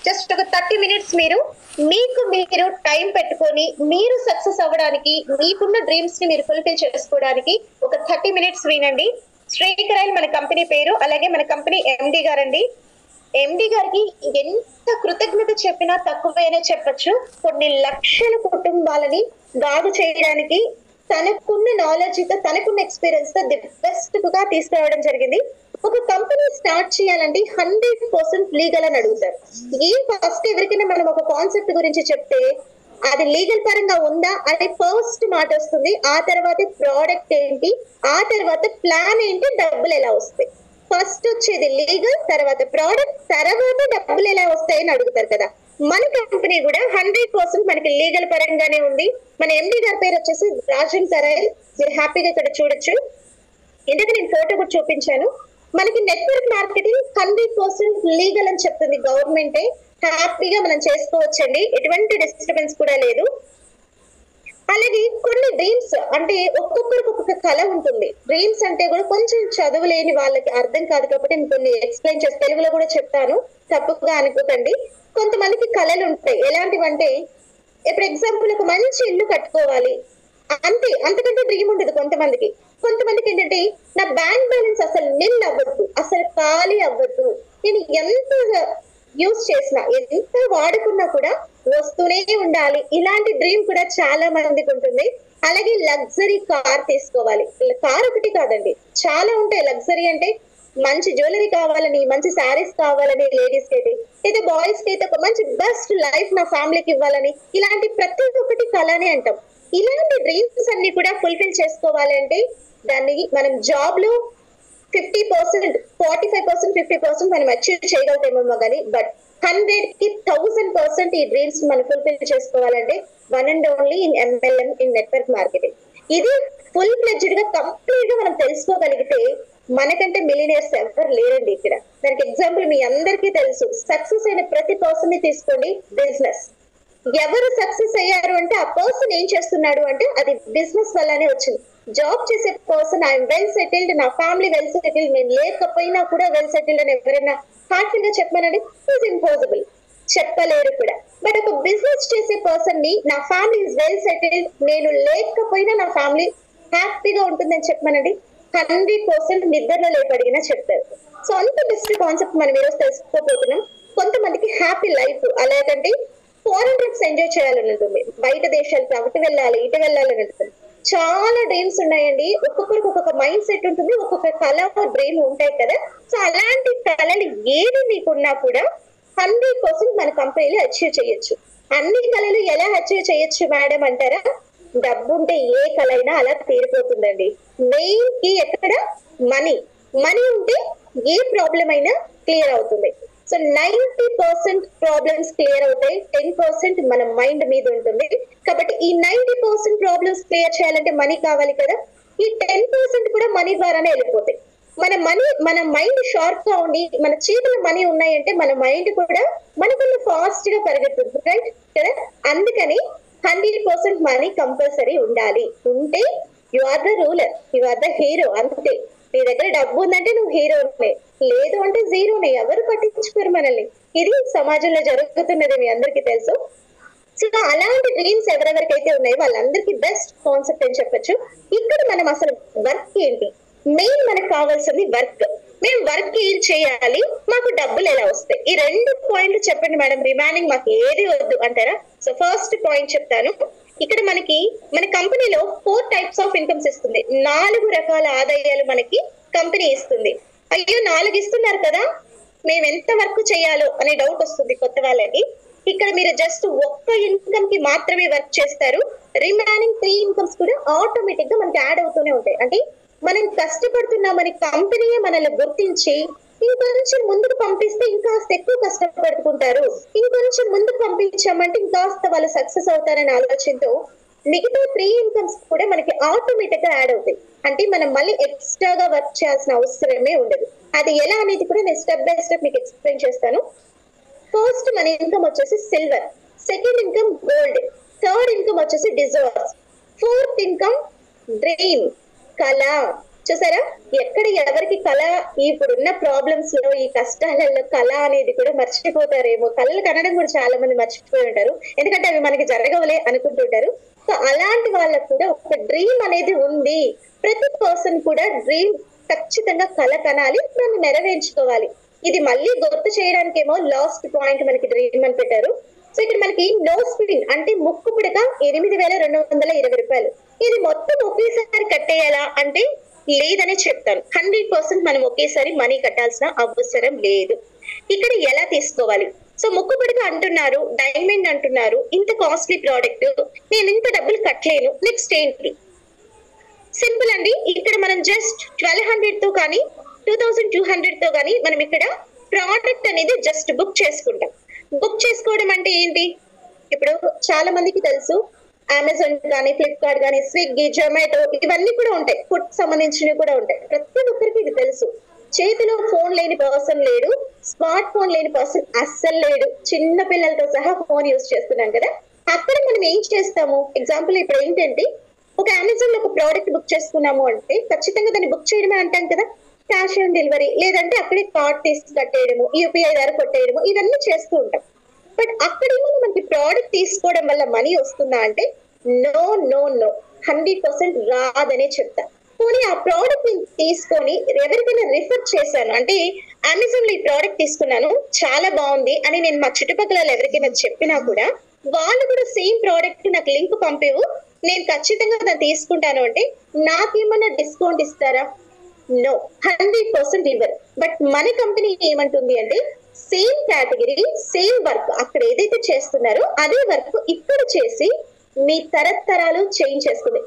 Just ఒక 30 minutes మీరు time పెట్టుకొని మీరు సక్సెస్ అవ్వడానికి, మీకున్న డ్రీమ్స్ ని మీరు ఫుల్ఫిల్ చేసుకోవడానికి ఒక 30 మినిట్స్ వినండి. శ్రీకరైన్ మన కంపెనీ పేరు, అలాగే మన కంపెనీ ఎండి గారండి. ఎండి గారికి ఎంత కృతజ్ఞత చెప్పినా తక్కువేనే చెప్పొచ్చు. కొన్ని లక్షల కుటుంబాలని బాగు చేయడానికి తనకున్న నాలెడ్జ్ తో, తనకున్న ఎక్స్పీరియన్స్ తో ది బెస్ట్ గా తీసుకురావడం జరిగింది. ఒక కంపెనీ స్టార్ట్ చేయాలంటే 100% లీగల్ అని అడుగుతారు. ఫస్ట్ ఎవరికైనా మనం ఒక కాన్సెప్ట్ గురించి చెప్తే అది లీగల్ పరంగా ఉందా అది ఫస్ట్ మాట వస్తుంది. ఆ తర్వాత ప్రోడక్ట్ ఏంటి, ఆ తర్వాత ప్లాన్ ఏంటి, డబ్బులు ఎలా వస్తాయి. ఫస్ట్ వచ్చేది లీగల్, తర్వాత ప్రోడక్ట్, తర్వాత డబ్బులు ఎలా వస్తాయని అడుగుతారు కదా. మన కంపెనీ కూడా 100% మనకి లీగల్ పరంగానే ఉంది. మన ఎండి గారి పేరు వచ్చేసి రాజన్ కరైల్. మీరు హ్యాపీగా ఇక్కడ చూడొచ్చు. ఎందుకంటే నేను ఫోటో కూడా చూపించాను. మనకి నెట్వర్క్ మార్కెటింగ్ 100% లీగల్ అని చెప్తుంది గవర్నమెంటే. హ్యాపీగా మనం చేసుకోవచ్చండి, ఎటువంటి డిస్టర్బెన్స్ కూడా లేదు. అలాగే కొన్ని డ్రీమ్స్ అంటే ఒక్కొక్కరికి ఒక్కొక్క కళ ఉంటుంది. డ్రీమ్స్ అంటే కూడా కొంచెం చదువు లేని వాళ్ళకి అర్థం కాదు కాబట్టి నేను కొన్ని ఎక్స్ప్లెయిన్ చేసి తెలుగులో కూడా చెప్తాను, తప్పుగా అనుకోకండి. కొంతమందికి కళలు ఉంటాయి. ఎలాంటివంటే ఇప్పుడు ఎగ్జాంపుల్ ఒక మంచి ఇల్లు కట్టుకోవాలి అంతే, అంతకంటే డ్రీమ్ ఉండదు కొంతమందికి. కొంతమందికి ఏంటంటే నా బ్యాంక్ బ్యాలెన్స్ అసలు నిల్ అవ్వద్దు, అసలు ఖాళీ అవ్వద్దు, నేను ఎంత యూజ్ చేసినా ఎంత వాడుకున్నా కూడా వస్తూనే ఉండాలి. ఇలాంటి డ్రీమ్ కూడా చాలా మందికి ఉంటుంది. అలాగే లగ్జరీ కార్ తీసుకోవాలి. కార్ ఒకటి కాదండి, చాలా ఉంటాయి. లగ్జరీ అంటే మంచి జ్యువెలరీ కావాలని, మంచి శారీస్ కావాలని లేడీస్ కి అయితే, లేదా బాయ్స్ కి అయితే ఒక మంచి బెస్ట్ లైఫ్ నా ఫ్యామిలీకి ఇవ్వాలని, ఇలాంటి ప్రతి ఒక్కటి కళనే అంటాం. ఇలాంటి డ్రీమ్స్ అన్ని కూడా ఫుల్ఫిల్ చేసుకోవాలంటే దాన్ని మనం జాబ్ లో 50%, 45%, 50% మనం అచీవ్ చేయగలుగుతామేమో కానీ, బట్ 100కి 1000% ఈ డ్రీమ్స్ మనం ఫుల్ఫిల్ చేసుకోవాలంటే one and only in MLM, in network marketing. ఇది ఫుల్ ఫ్లెడ్జ్డ్ గా కంప్లీట్ గా మనం తెలుసుకోగలిగితే మనకంటే మిలినియర్స్ ఎవరు లేరండి ఇక్కడ. దానికి ఎగ్జాంపుల్ మీ అందరికీ తెలుసు, సక్సెస్ అయిన ప్రతి పర్సన్ ని తీసుకోండి. బిజినెస్ ఎవరు సక్సెస్ అయ్యారు అంటే ఆ పర్సన్ ఏం చేస్తున్నాడు అంటే అది బిజినెస్ వల్లనే వచ్చింది. జాబ్ చేసే పర్సన్ ఐఎమ్ వెల్ సెటిల్డ్, నా ఫ్యామిలీ వెల్ సెటిల్డ్, నేను లేకపోయినా కూడా వెల్ సెటిల్డ్ అని ఎవరైనా హార్ట్ఫుల్ గా చెప్పమనండి, ఇట్స్ ఇంపాసిబుల్, చెప్పలేరు కూడా. బట్ ఒక బిజినెస్ చేసే పర్సన్ ని నా ఫ్యామిలీ ఇస్ వెల్ సెటిల్డ్, నేను లేకపోయినా నా ఫ్యామిలీ హ్యాపీగా ఉంటుందని చెప్పమనండి, 100% నిద్రలో లేపడిగినా చెప్తారు. సో అంత బెస్ట్ కాన్సెప్ట్ మనం ఈరోజు తెలుసుకోబోతున్నాం. కొంతమందికి హ్యాపీ లైఫ్, అలాగంటే ఫారెన్ ట్రిప్స్ ఎంజాయ్ చేయాలని ఉంటుంది, బయట దేశాలకు అటు వెళ్ళాలి ఇటు వెళ్ళాలని ఉంటుంది. చాలా డ్రీమ్స్ ఉన్నాయండి. ఒక్కొక్కరికి ఒక్కొక్క మైండ్ సెట్ ఉంటుంది, ఒక్కొక్క కళ డ్రీమ్ ఉంటాయి కదా. సో అలాంటి కళలు ఏది మీకున్నా కూడా 100% మన కంపెనీలో అచీవ్ చేయొచ్చు. అన్ని కళలు ఎలా అచీవ్ చేయొచ్చు మేడం అంటారా? డబ్బు ఉంటే ఏ కళ అయినా అలా తీరిపోతుందండి. మెయిన్ కి ఎక్కడ మనీ, మనీ ఉంటే ఏ ప్రాబ్లం అయినా క్లియర్ అవుతుంది. సో 90% ప్రాబ్లమ్స్ క్లియర్ అవుతాయి, 10% మన మైండ్ మీద ఉంటుంది. కాబట్టి ఈ 90% ప్రాబ్లమ్స్ క్లియర్ చేయాలంటే మనీ కావాలి కదా. ఈ 10% కూడా మనీ ద్వారానే వెళ్ళిపోతాయి. మన మైండ్ షార్ప్ గా ఉండి మన చేతుల్లో మనీ ఉన్నాయంటే మన మైండ్ కూడా మనకన్నా ఫాస్ట్ గా పరిగెత్తుంది, రైట్ కదా. అందుకని 100% మనీ కంపల్సరీ ఉండాలి. ఉంటే you are the ruler, you are the hero. అంతే, నీ దగ్గర డబ్బు ఉందంటే నువ్వు హీరోనే, లేదు అంటే జీరోనే. ఎవరు పట్టించుకోరు మనల్ని. ఇది సమాజంలో జరుగుతున్నది, మీ అందరికీ తెలుసు. సో అలాంటి డ్రీమ్స్ ఎవరెవరికైతే ఉన్నాయో వాళ్ళందరికీ బెస్ట్ కాన్సెప్ట్ అని చెప్పొచ్చు. ఇక్కడ మనం అసలు వర్క్ ఏంటి, మెయిన్ మనకు కావాల్సింది వర్క్. మేము వర్క్ ఏం చేయాలి, మాకు డబ్బులు ఎలా వస్తాయి, ఈ 2 పాయింట్లు చెప్పండి మేడం, రిమైనింగ్ మాకు ఏది వద్దు అంటారా? సో ఫస్ట్ పాయింట్ చెప్తాను. ఇక్కడ మన కంపెనీలో 4 టైప్స్ ఆఫ్ ఇన్కమ్స్ ఇస్తుంది. 4 రకాల ఆదాయాలు మనకి కంపెనీ ఇస్తుంది. అయ్యో 4 ఇస్తున్నారు కదా, మేము ఎంత వర్క్ చేయాలో అనే డౌట్ వస్తుంది కొత్త వాళ్ళకి. ఇక్కడ మీరు జస్ట్ ఒక్క ఇన్కమ్ కి మాత్రమే వర్క్ చేస్తారు. రిమైనింగ్ 3 ఇన్కమ్స్ కూడా ఆటోమేటిక్ గా మనకి యాడ్ అవుతూనే ఉంటాయి. అంటే మనం కష్టపడుతున్నామని కంపెనీయే మనల్ని గుర్తించి ఇంకొంచెం ముందుకు పంపిస్తే ఇంకాస్త ఎక్కువ కష్టపడుకుంటారు, ఇంకొంచెం ముందుకు పంపించామంటే ఇంకాస్త వాళ్ళు సక్సెస్ అవుతారనే ఆలోచనతో మిగతా 3 ఇన్కమ్స్ కూడా మనకి ఆటోమేటిక్ గా యాడ్ అవుతాయి. అంటే మనం మళ్ళీ ఎక్స్ట్రాగా వర్క్ చేయాల్సిన అవసరమే ఉండదు. అది ఎలా అనేది కూడా నేను స్టెప్ బై స్టెప్ మీకు ఎక్స్ప్లెయిన్ చేస్తాను. ఫస్ట్ మన ఇన్కమ్ వచ్చేసి silver, second income gold, third income వచ్చేసి డిజర్వ్స్, ఫోర్త్ ఇన్కమ్ డ్రీమ్, కళ, చూసారా, ఎక్కడ ఎవరికి కళ, ఇప్పుడున్న ప్రాబ్లమ్స్ లో ఈ కష్టాలలో కళ అనేది కూడా మర్చిపోతారేమో. కళలు కనడం కూడా చాలా మంది మర్చిపోయి ఉంటారు, ఎందుకంటే అవి మనకి జరగవులే అనుకుంటుంటారు. సో అలాంటి వాళ్ళకు కూడా ఒక డ్రీమ్ అనేది ఉంది. ప్రతి పర్సన్ కూడా డ్రీమ్ ఖచ్చితంగా కళ కనాలి, దాన్ని నెరవేర్చుకోవాలి. ఇది మళ్ళీ గుర్తు చేయడానికేమో లాస్ట్ పాయింట్ మనకి డ్రీమ్ అని పెట్టారు. సో ఇక్కడ మనకి నో స్పిన్ అంటే ముక్కు పుడక 8,220 రూపాయలు. ఇది మొత్తం ఒకేసారి కట్టేయాలా అంటే లేదనే చెప్తాను. 100% మనం ఒకేసారి మనీ కట్టాల్సిన అవసరం లేదు. ఇక్కడ ఎలా తీసుకోవాలి? సో ముక్కు పుడక అంటున్నారు, డైమండ్ అంటున్నారు, ఇంత కాస్ట్లీ ప్రోడక్ట్, నేను ఇంత డబ్బులు కట్టలేను, నెక్స్ట్ ఏంటి? సింపుల్ అండి. ఇక్కడ మనం జస్ట్ 1200 తో కానీ 2200 తో కానీ మనం ఇక్కడ ప్రోడక్ట్ అనేది జస్ట్ బుక్ చేసుకుంటాం. బుక్ చేసుకోవడం అంటే ఏంటి? ఇప్పుడు చాలా మందికి తెలుసు, అమెజాన్ కానీ, ఫ్లిప్కార్ట్ కానీ, స్విగ్గీ, జొమాటో ఇవన్నీ కూడా ఉంటాయి, ఫుడ్ సంబంధించినవి కూడా ఉంటాయి. ప్రతి ఒక్కరికి ఇది తెలుసు. చేతిలో ఫోన్ లేని పర్సన్ లేడు, స్మార్ట్ ఫోన్ లేని పర్సన్ అస్సలు లేడు. చిన్న పిల్లలతో సహా ఫోన్ యూజ్ చేస్తున్నాం కదా. అక్కడ మనం ఏం చేస్తాము? ఎగ్జాంపుల్ ఇప్పుడు ఏంటంటే, ఒక అమెజాన్ లో ఒక ప్రోడక్ట్ బుక్ చేసుకున్నాము అంటే ఖచ్చితంగా దాన్ని బుక్ చేయడమే అంటాం కదా. క్యాష్ ఆన్ డెలివరీ, లేదంటే అక్కడే కార్డ్ తీసి కట్టేయడము, యూపీఐ ద్వారా కొట్టేయడము, ఇవన్నీ చేస్తూ ఉంటాం. బట్ అక్కడేమో మనకి ప్రోడక్ట్ తీసుకోవడం వల్ల మనీ వస్తుందా అంటే నో నో నో, 100% రాదనే చెప్తా. పోనీ ఆ ప్రోడక్ట్ నేను తీసుకొని ఎవరికైనా రిఫర్ చేశాను అంటే, అమెజాన్ లో ఈ ప్రోడక్ట్ తీసుకున్నాను చాలా బాగుంది అని నేను మా చుట్టుపక్కల ఎవరికైనా చెప్పినా కూడా వాళ్ళు కూడా సేమ్ ప్రోడక్ట్ నాకు లింక్ పంపేవు, నేను ఖచ్చితంగా దాన్ని తీసుకుంటాను అంటే నాకేమన్నా డిస్కౌంట్ ఇస్తారా? నో, 100% ఇవ్వరు. బట్ మన కంపెనీ ఏమంటుంది అంటే, సేమ్ కేటగిరీ, సేమ్ వర్క్, అక్కడ ఏదైతే చేస్తున్నారో అదే వర్క్ ఇక్కడ చేసి మీ తరతరాలు చేంజ్ చేసుకుంది.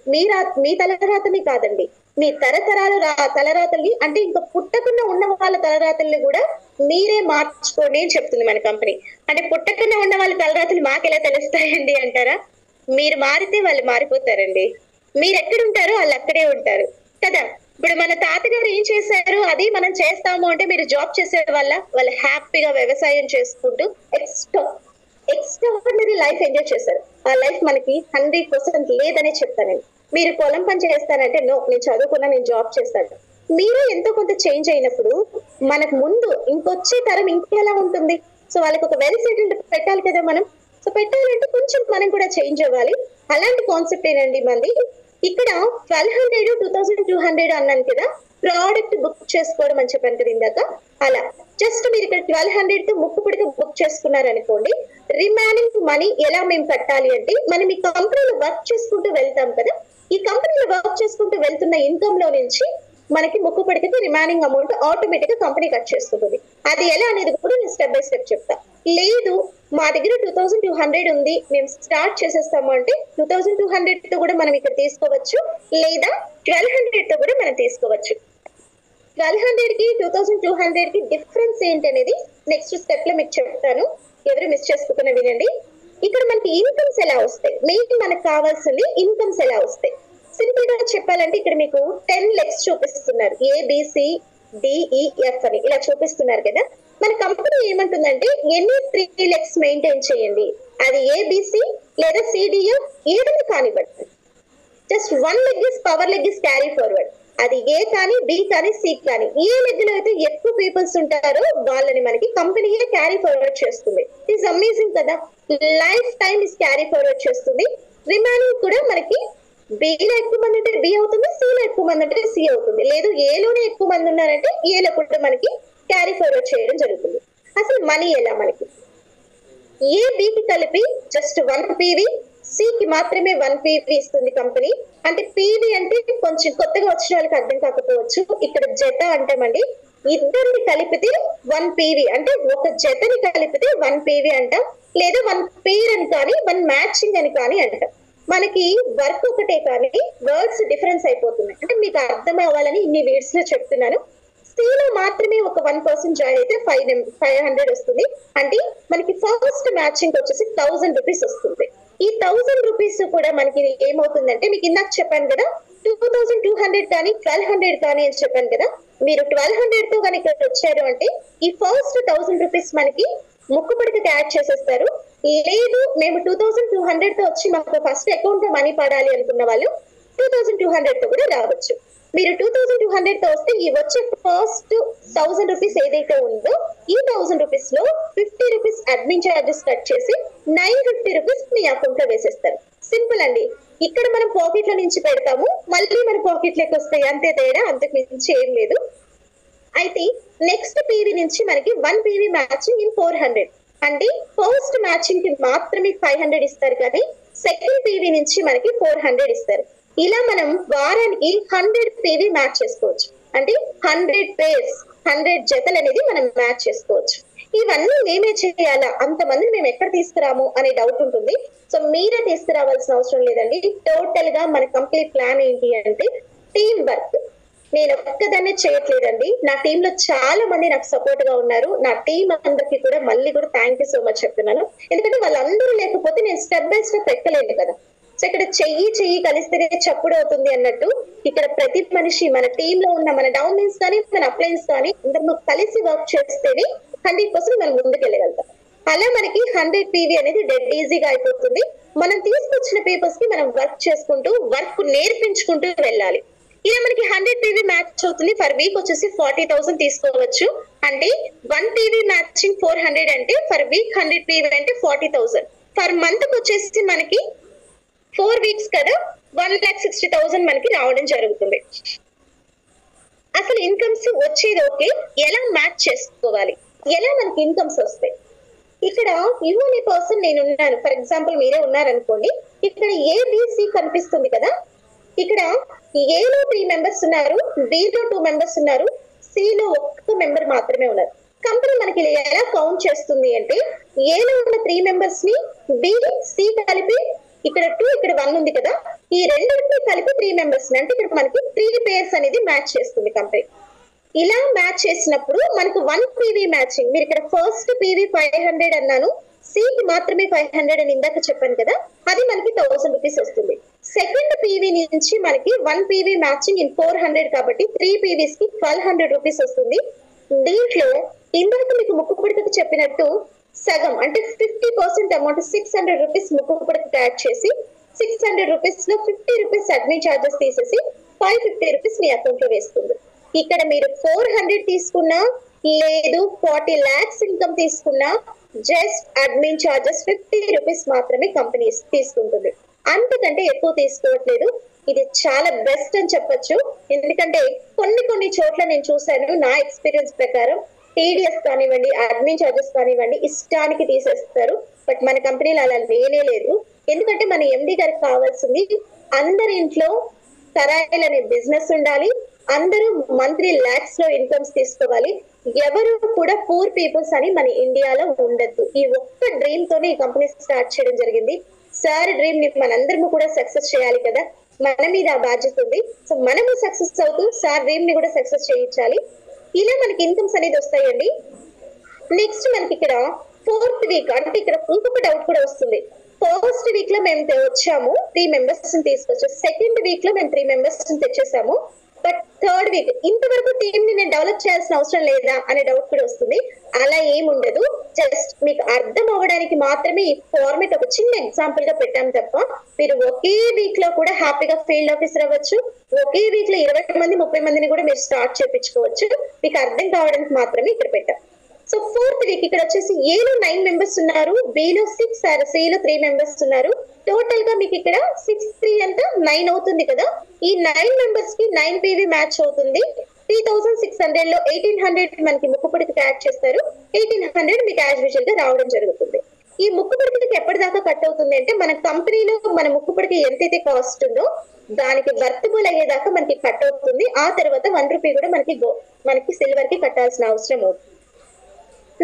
మీ తలరాతని కాదండి, మీ తరతరాలు తలరాతల్ని, అంటే ఇంకా పుట్టకుండా ఉన్న వాళ్ళ తలరాతల్ని కూడా మీరే మార్చుకోండి అని చెప్తుంది మన కంపెనీ. అంటే పుట్టకుండా ఉన్న వాళ్ళ తలరాతలు మాకెలా తెలుస్తాయండి అంటారా? మీరు మారితే వాళ్ళు మారిపోతారండి. మీరు ఎక్కడుంటారో వాళ్ళు అక్కడే ఉంటారు కదా. ఇప్పుడు మన తాతగారు ఏం చేశారు, అది మనం చేస్తాము అంటే, మీరు జాబ్ చేసే వాళ్ళు హ్యాపీగా వ్యవసాయం చేసుకుంటూ ఎక్స్ట్రాడినరీ లైఫ్ ఎంజాయ్ చేశారు. ఆ లైఫ్ మనకి 100% లేదనే చెప్తాను. మీరు పొలం పని చేస్తానంటే నో, నేను చదువుకున్నా, నేను జాబ్ చేస్తాను. మీరు ఎంతో కొంత చేంజ్ అయినప్పుడు మనకు ముందు ఇంకొచ్చే తరం ఇంకెలా ఉంటుంది? సో వాళ్ళకి ఒక వెల్ సెటిల్డ్ పెట్టాలి కదా మనం. సో పెట్టాలంటే కొంచెం మనం కూడా చేంజ్ అవ్వాలి. అలాంటి కాన్సెప్ట్ ఏనండి మంది. ఇక్కడ 1200, 2200 అన్నాను కదా, ప్రోడక్ట్ బుక్ చేసుకోవడం అని చెప్పాను కదా ఇందాక. అలా జస్ట్ మీరు ఇక్కడ 1200 తో ముక్కు పుడిక బుక్ చేసుకున్నారు అనుకోండి, రిమైనింగ్ మనీ ఎలా మేము కట్టాలి అంటే, మనం ఈ కంపెనీలో వర్క్ చేసుకుంటూ వెళ్తాం కదా, ఈ కంపెనీలో వర్క్ చేసుకుంటూ వెళ్తున్న ఇన్కమ్ లో నుంచి మనకి ముక్కు పుడికకి రిమైనింగ్ అమౌంట్ ఆటోమేటిక్ గా కంపెనీ కట్ చేసుకుంటుంది. అది ఎలా అనేది కూడా నేను స్టెప్ బై స్టెప్ చెప్తా. లేదు మా దగ్గర 2200 ఉంది, మేము స్టార్ట్ చేసేస్తాము అంటే 2200 తో కూడా మనం ఇక్కడ తీసుకోవచ్చు, లేదా 1200 తో కూడా మనం తీసుకోవచ్చు. 1200 కి 2200 కి డిఫరెన్స్ ఏంటనేది నెక్స్ట్ స్టెప్ లో మీకు చెప్తాను, ఎవరు మిస్ చేసుకోకుండా వినండి. ఇక్కడ మనకి ఇన్కమ్స్ ఎలా వస్తాయి, మెయిన్ మనకు కావాల్సింది ఇన్కమ్స్ ఎలా వస్తాయి. సింపుల్ గా చెప్పాలంటే ఇక్కడ మీకు 10 లెగ్స్ చూపిస్తున్నారు, ABCDEF అని ఇలా చూపిస్తున్నారు కదా. మన కంపెనీ ఏమంటుందంటే ఎన్ని 3 లెగ్స్ మెయింటైన్ చేయండి, అది ABC లేదా CDF ఏదైనా కానివ్వండి. Just 1 leg is power leg is carry forward. అది A కానీ, B కానీ, C కానీ, ఏ లెగ్ లో అయితే ఎక్కువ పీపుల్స్ ఉంటారో వాళ్ళని మనకి కంపెనీయే క్యారీ ఫార్వర్డ్ చేస్తుంది. ఇట్స్ అమేజింగ్ కదా. Life time is carry forward చేస్తుంది. రిమైనింగ్ కూడా మనకి B లో ఎక్కువ మంది అంటే B అవుతుంది, C లో ఎక్కువ మంది అంటే C అవుతుంది. లేదు A లోనే ఎక్కువ మంది ఉన్నారంటే A లో కూడా మనకి క్యారీ ఫార్వర్డ్ చేయడం జరుగుతుంది. అసలు మనీ ఎలా మనకి A B కి కలిపి జస్ట్ 1 PV, C కి మాత్రమే 1 PV ఇస్తుంది కంపెనీ. అంటే PV అంటే కొంచెం కొత్తగా వచ్చిన వాళ్ళకి అర్థం కాకపోవచ్చు, ఇక్కడ జత అంటామండి. ఇద్దరిని కలిపితే 1 PV అంటే ఒక జతని కలిపితే 1 PV అంటాం, లేదా 1 పేర్ అని కానీ 1 మ్యాచింగ్ అని కానీ అంటాం. మనకి వర్క్ ఒకటే కానీ వర్డ్స్ డిఫరెన్స్ అయిపోతున్నాయి. అంటే మీకు అర్థం అవ్వాలని ఇన్ని వర్డ్స్ లో చెప్తున్నాను. లో మాత్రమే ఒక 1% జాయిన్ అయితే 500 వస్తుంది. అంటే మనకి ఫస్ట్ మ్యాచింగ్ వచ్చేసి 1000 రూపీస్ వస్తుంది. ఈ 1000 రూపీస్ కూడా మనకి ఏమవుతుందంటే, మీకు ఇందాక చెప్పాను కదా 2200 కానీ 1200 కానీ అని చెప్పాను కదా, మీరు 1200 తో కానీ ఇక్కడ వచ్చారు అంటే ఈ ఫస్ట్ 1000 రూపీస్ మనకి ముక్కు పుడకకి యాడ్ చేసేస్తారు. లేదు మేము 2200 తో వచ్చి మాకు ఫస్ట్ అకౌంట్ లో మనీ పడాలి అనుకున్న వాళ్ళు 2200 తో కూడా రావచ్చు. మీరు 2200 తో వస్తే ఈ వచ్చే ఫస్ట్ 1000 రూపీస్ ఏదైతే ఉందో ఈ 1000 రూపీస్ లో 50 రూపీస్ అడ్మిన్ చార్జెస్ కట్ చేసి 950 రూపీస్ మీ అకౌంట్ లో వేసేస్తారు. సింపుల్ అండి. ఇక్కడ మనం పాకెట్ల నుంచి పెడతాము, మళ్ళీ మన పాకెట్లోకి వస్తాయి, అంతే తేడా, అంతకు మించి ఏం లేదు. అయితే నెక్స్ట్ పీవీ నుంచి మనకి 1 పీవీ మ్యాచింగ్ ఇన్ 400 అంటే ఫస్ట్ మ్యాచింగ్ కి మాత్రమే 500 ఇస్తారు, కానీ సెకండ్ పీవీ నుంచి మనకి 400 ఇస్తారు. ఇలా మనం వారానికి 100 పీవీ మ్యాచ్ చేసుకోవచ్చు. అంటే 100 పేర్స్ 100 జతలు అనేది మనం మ్యాచ్ చేసుకోవచ్చు. ఇవన్నీ మేమే చేయాలా, అంతమందిని మేము ఎక్కడ తీసుకురాము అనే డౌట్ ఉంటుంది. సో మీరే తీసుకురావాల్సిన అవసరం లేదండి. టోటల్ గా మన కంప్లీట్ ప్లాన్ ఏంటి అంటే టీమ్ వర్క్. నేను ఒక్కదాన్నే చేయట్లేదండి, నా టీమ్ లో చాలా మంది నాకు సపోర్ట్ గా ఉన్నారు. నా టీం అందరికి కూడా మళ్ళీ కూడా థ్యాంక్ యూ సో మచ్ చెప్తున్నాను. ఎందుకంటే వాళ్ళందరూ లేకపోతే నేను స్టెప్ బై స్టెప్ ఎక్కలేను కదా. సో ఇక్కడ చెయ్యి కలిస్తేనే చప్పుడు అవుతుంది అన్నట్టు ఇక్కడ ప్రతి మనిషి మన టీమ్ లో ఉన్న మన డౌన్ లైన్స్ కానీ మన అప్లైన్స్ కానీ అందరూ కలిసి వర్క్ చేస్తేనే 100% మనం ముందుకెళ్ళగలుగుతాం. అలా మనకి 100 పీవీ అనేది డెడ్ ఈజీగా అయిపోతుంది. మనం తీసుకొచ్చిన పేపర్స్ కి మనం వర్క్ చేసుకుంటూ వర్క్ నేర్పించుకుంటూ వెళ్ళాలి. ఇలా మనకి 100 పీవీ మ్యాచ్ అవుతుంది. ఫర్ వీక్ వచ్చేసి 40,000 తీసుకోవచ్చు. అంటే 1 పీవీ మ్యాచింగ్ 400 అంటే ఫర్ వీక్ 100 పీవీ అంటే 40,000. ఫర్ మంత్ కి వచ్చేసి మనకి 4 వీక్స్ కదా 1,60,000 మనకి రావడం జరుగుతుంది. అసలు ఇన్కమ్స్ వచ్చేది ఓకే, ఎలా మ్యాచ్ చేసుకోవాలి, ఎలా మనకి ఇన్కమ్స్ వస్తాయి? ఇక్కడ ఇవ్వని పర్సన్ నేను ఉన్నాను, ఫర్ ఎగ్జాంపుల్ మీరే ఉన్నారనుకోండి. ఇక్కడ ఏబిసి కనిపిస్తుంది కదా, ఇక్కడ ఏలో 3 మెంబర్స్ ఉన్నారు, బిలో 2 మెంబర్స్ ఉన్నారు, సిలో 1 మెంబర్ మాత్రమే ఉన్నారు. కంపెనీ మనకి ఎలా కౌంట్ చేస్తుంది అంటే ఏలో ఉన్న 3 మెంబర్స్ ని బి సి కలిపి ఇక్కడ 2 ఇక్కడ 1 ఉంది కదా, ఈ రెండింటిని కలిపి 3 మెంబర్స్ అంటే ఇక్కడ మనకి 3 పేర్స్ అనేది మ్యాచ్ చేస్తుంది కంపెనీ. ఇలా మ్యాచ్ చేసినప్పుడు మనకు 1 పీవీ మ్యాచింగ్, మీరు ఇక్కడ ఫస్ట్ పీవీ 500 అన్నాను, సికి మాత్రమే 500 అని ఇందాక చెప్పాను కదా, అది మనకి 1000 రూపీస్ వస్తుంది. సెకండ్ పీవీ నుంచి మనకి 1 పీవీ మ్యాచింగ్ ఇన్ 400 కాబట్టి 3 పీవీస్ కి 1200 రూపీస్ వస్తుంది. దీంట్లో ఇందాక మీకు ముక్కు పుడకకు చెప్పినట్టు సగం అంటే 50% అమౌంట్ 600 రూపీస్ ముక్కు పుడకకు యాడ్ చేసి 600 రూపీస్ లో 50 రూపీస్ అడ్మిన్ చార్జెస్ తీసేసి 550 రూపీస్ మీ అకౌంట్ లో వేస్తుంది. ఇక్కడ మీరు 400 తీసుకున్నా లేదు 40 lakhs ఇన్కమ్ తీసుకున్నా జస్ట్ అడ్మిన్ చార్జెస్ 50 రూపీస్ మాత్రమే కంపెనీ తీసుకుంటుంది. అంతకంటే ఎక్కువ తీసుకోవట్లేదు. ఇది చాలా బెస్ట్ అని చెప్పొచ్చు. ఎందుకంటే కొన్ని చోట్ల నేను చూసాను, నా ఎక్స్పీరియన్స్ ప్రకారం టీడీఎస్ కానివ్వండి, అడ్మిన్ చార్జెస్ కానివ్వండి, ఇష్టానికి తీసేస్తారు. బట్ మన కంపెనీలో అలా లేనే లేదు. ఎందుకంటే మన ఎండి గారికి కావాల్సింది అందరి ఇంట్లో సరాయిల్ అనే బిజినెస్ ఉండాలి, అందరూ మంత్లీ లాక్స్ లో ఇన్కమ్స్ తీసుకోవాలి, ఎవరు కూడా పూర్ పీపుల్స్ అని మన ఇండియాలో ఉండద్దు. ఈ ఒక్క డ్రీమ్ తోనే ఈ కంపెనీ స్టార్ట్ చేయడం జరిగింది. సార్ డ్రీమ్ ని మనందరము కూడా సక్సెస్ చేయాలి కదా, మన మీద ఆ బాధ్యత ఉంది. సో మనము సక్సెస్ అవుతూ సార్ డ్రీమ్ ని కూడా సక్సెస్ చేయించాలి. ఇలా మనకి ఇన్కమ్స్ అనేది వస్తాయండి. నెక్స్ట్ మనకి ఇక్కడ 4th వీక్ అంటే ఇక్కడ ఇంకొక డౌట్ కూడా వస్తుంది. ఫస్ట్ వీక్ లో మేము వచ్చాము 3 మెంబర్స్ తీసుకొచ్చాము, సెకండ్ వీక్ లో మేము 3 మెంబర్స్ తెచ్చేసాము, బట్ థర్డ్ వీక్ ఇంతవరకు టీమ్ ని నేను డెవలప్ చేయాల్సిన అవసరం లేదా అనే డౌట్ కూడా వస్తుంది. అలా ఏముండదు. జస్ట్ మీకు అర్థం అవ్వడానికి మాత్రమే ఈ ఫార్మేట్ ఒక చిన్న ఎగ్జాంపుల్ గా పెట్టాము తప్ప మీరు ఒకే వీక్ లో కూడా హ్యాపీగా ఫీల్డ్ ఆఫీసర్ అవ్వచ్చు. ఒకే వీక్ లో 20 మంది 30 మందిని కూడా మీరు స్టార్ట్ చేయించుకోవచ్చు. మీకు అర్థం కావడానికి మాత్రమే ఇక్కడ పెట్టాం. సో 4th వీక్ ఇక్కడ వచ్చేసి ఏలో 9 మెంబర్స్ ఉన్నారు, బిలో 6, సిలో 3 మెంబర్స్ ఉన్నారు. టోటల్ గా మీకు ఇక్కడ 6 3 అంతా 9 అవుతుంది కదా. ఈ 9 మెంబర్స్ కి 9 పీవీ మ్యాచ్ అవుతుంది. 3600 లో 1800 మనకి ముక్కుపుడికి యాడ్ చేస్తారు. 1800 మీకు యాజ్ యూజువల్ గా రావడం జరుగుతుంది. ఈ ముక్కుపుడికి ఎప్పటిదాకా కట్ అవుతుంది అంటే మన కంపెనీలో మన ముక్కుపుడికి ఎంతైతే కాస్ట్ ఉందో దానికి వర్తబుల్ అయ్యేదాకా మనకి కట్ అవుతుంది. ఆ తర్వాత 1 రూపీ కూడా మనకి సిల్వర్ కి కట్టాల్సిన అవసరం అవుతుంది.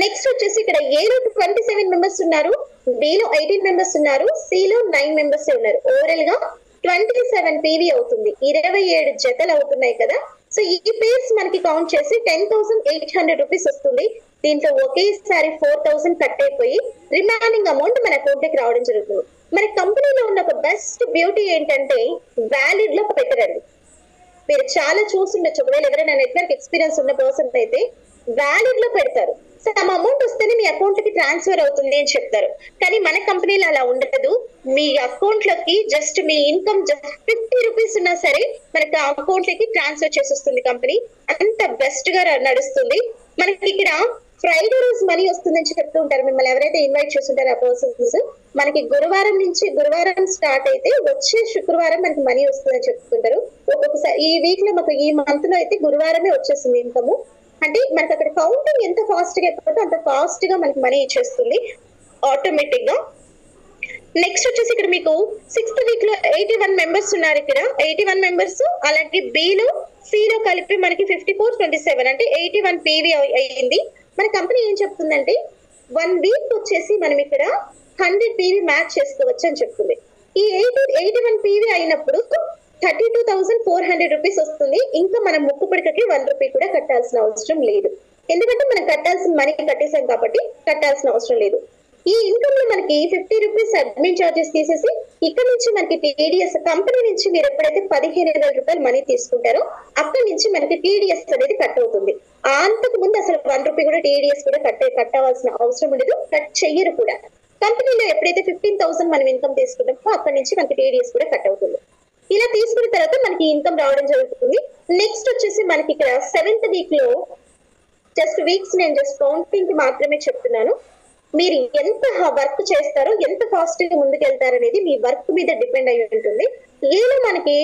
నెక్స్ట్ వచ్చేసి ఇక్కడ ఏలో 27 మెంబర్స్ ఉన్నారు, బిలో 18 మెంబర్స్ ఉన్నారు, సిలో 9 మెంబర్స్ ఉన్నారు. ఓవరాల్ గా 27 పీవీ అవుతుంది. 27 జతలు అవుతున్నాయి కదా. సో ఈ పేర్స్ మనకి కౌంట్ చేసి 10,800 రూపీస్ వస్తుంది. దీంట్లో ఒకేసారి 4,000 కట్ అయిపోయి రిమైనింగ్ అమౌంట్ మన అకౌంట్ కి రావడం జరుగుతుంది. మన కంపెనీలో ఉన్న ఒక బెస్ట్ బ్యూటీ ఏంటంటే వ్యాలిడ్ లో పెట్టరండి. మీరు చాలా చూస్తుండొచ్చు, ఒకవేళ ఎవరైనా నెట్వర్క్ ఎక్స్పీరియన్స్ ఉన్న పర్సన్ అయితే వ్యాలిడ్ లో పెడతారు. సమ్ అమౌంట్ వస్తేనే మీ అకౌంట్ కి ట్రాన్స్ఫర్ అవుతుంది అని చెప్తారు. కానీ మన కంపెనీలో అలా ఉండదు. మీ అకౌంట్ లోకి జస్ట్ మీ ఇన్కమ్ 50 రూపీస్ ఉన్నా సరే మనకి అకౌంట్ లోకి ట్రాన్స్ఫర్ చేసేస్తుంది కంపెనీ. అంత బెస్ట్ గా నడుస్తుంది. మనకి ఇక్కడ ఫ్రైడే రోజు మనీ వస్తుందని చెప్తూ ఉంటారు మిమ్మల్ని ఎవరైతే ఇన్వైట్ చేస్తుంటారో ఆ పర్సన్స్. మనకి గురువారం స్టార్ట్ అయితే వచ్చే శుక్రవారం మనకి మనీ వస్తుందని చెప్తుంటారు. ఒక్కొక్కసారి ఈ వీక్ లో మాకు ఈ మంత్ లో అయితే గురువారమే వచ్చేస్తుంది ఇన్కమ్. అంటే మనకి అక్కడ కౌంటింగ్ ఎంత ఫాస్ట్ గా అయిపోతుందో అంత ఫాస్ట్ గా మనకి మనీ ఇచ్చేస్తుంది ఆటోమేటిక్ గా. నెక్స్ట్ వచ్చేసి ఇక్కడ మీకు 6th వీక్ లో 81 మెంబర్స్ ఉన్నారు. ఇక్కడ 81 మెంబర్స్, అలాగే బి లో సి లో కలిపి మనకి 5427 అంటే 81 పీవీ అయ్యింది. మన కంపెనీ ఏం చెప్తుందంటే 1 వీక్ వచ్చేసి మనం ఇక్కడ 100 పీవీ మ్యాచ్ చేసుకోవచ్చు అని చెప్తుంది. ఈ 81 పీవీ అయినప్పుడు 32,400 రూపీస్ వస్తుంది. ఇంకా మనం ముక్కు పిడకకి 1 రూపీ కూడా కట్టాల్సిన అవసరం లేదు. ఎందుకంటే మనం కట్టాల్సిన మనీ కట్టేసాం కాబట్టి కట్టాల్సిన అవసరం లేదు. ఈ ఇన్కమ్ లో మనకి 50 రూపీస్ అడ్మిన్ చార్జెస్ తీసేసి ఇక్కడ నుంచి మనకి టీడీఎస్ కంపెనీ నుంచి మీరు ఎప్పుడైతే 15,000 రూపాయలు మనీ తీసుకుంటారో అక్కడి నుంచి మనకి టీడీఎస్ అనేది కట్ అవుతుంది. అంతకు ముందు అసలు 1 రూపీ కూడా టీడీఎస్ కూడా కట్టవలసిన అవసరం ఉండదు, కట్ చెయ్యరు కూడా. కంపెనీలో ఎప్పుడైతే 15,000 మనం ఇన్కమ్ తీసుకుంటామో అక్కడి నుంచి మనకి టీడీఎస్ కూడా కట్ అవుతుంది. ఇలా తీసుకున్న తర్వాత మనకి ఇన్కమ్ రావడం జరుగుతుంది. నెక్స్ట్ వచ్చేసి మనకి ఇక్కడ 7th వీక్ లో జస్ట్ వీక్స్ నేను జస్ట్ కౌంటింగ్ కి మాత్రమే చెప్తున్నాను. మీరు ఎంత వర్క్ చేస్తారో ఎంత ఫాస్ట్ గా ముందుకు వెళ్తారు అనేది మీ వర్క్ మీద డిపెండ్ అయి ఉంటుంది. ఏలో మనకి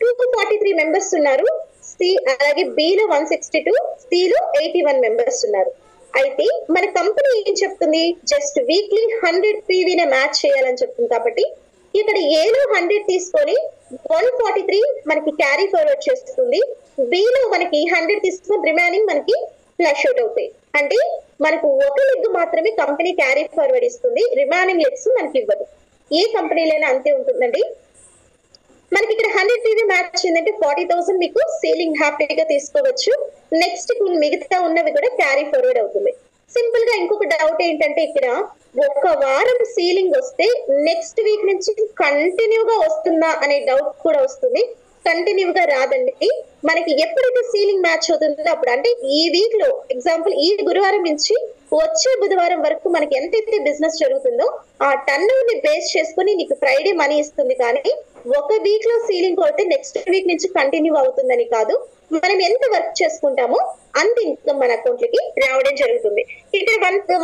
243 మెంబర్స్ ఉన్నారు, సి అలాగే బి లో 162, సి లో 81 మెంబర్స్ ఉన్నారు. అయితే మన కంపెనీ ఏం చెప్తుంది, జస్ట్ వీక్లీ 100 పీవీనే మ్యాచ్ చేయాలని చెప్తుంది. కాబట్టి ఇక్కడ ఏలో 100 తీసుకొని 143 మనకి క్యారీ ఫార్వర్డ్ చేస్తుంది. బిలో మనకి 100 తీసుకొని రిమైనింగ్ మనకి ఫ్లష్ అవుట్ అవుతాయి. అంటే మనకు ఒక లెగ్ మాత్రమే కంపెనీ క్యారీ ఫార్వర్డ్ ఇస్తుంది, రిమైనింగ్ లెగ్స్ మనకి ఇవ్వదు. ఏ కంపెనీలైనా అంతే ఉంటుందండి. మనకి ఇక్కడ 100 పీవీ మ్యాచ్ ఏంటంటే 40,000 మీకు సేలింగ్ హ్యాపీగా తీసుకోవచ్చు. నెక్స్ట్ మిగతా ఉన్నవి కూడా క్యారీ ఫార్వర్డ్ అవుతుంది. సింపుల్ గా ఇంకొక డౌట్ ఏంటంటే ఇక్కడ ఒక వారం సీలింగ్ వస్తే నెక్స్ట్ వీక్ నుంచి కంటిన్యూగా వస్తుందా అనే డౌట్ కూడా వస్తుంది. కంటిన్యూగా రాదండి. మనకి ఎప్పుడైతే సీలింగ్ మ్యాచ్ అవుతుందో అప్పుడు, అంటే ఈ వీక్ లో ఎగ్జాంపుల్ ఈ గురువారం నుంచి వచ్చే బుధవారం వరకు మనకి ఎంతైతే బిజినెస్ జరుగుతుందో ఆ టర్న్ ని బేస్ చేసుకుని నీకు ఫ్రైడే మనీ ఇస్తుంది. కానీ ఒక వీక్ లో సీలింగ్ కొడితే నెక్స్ట్ వీక్ నుంచి కంటిన్యూ అవుతుందని కాదు. మనం ఎంత వర్క్ చేసుకుంటామో అంత ఇన్కమ్ మన అకౌంట్ లకి రావడం జరుగుతుంది. ఇక్కడ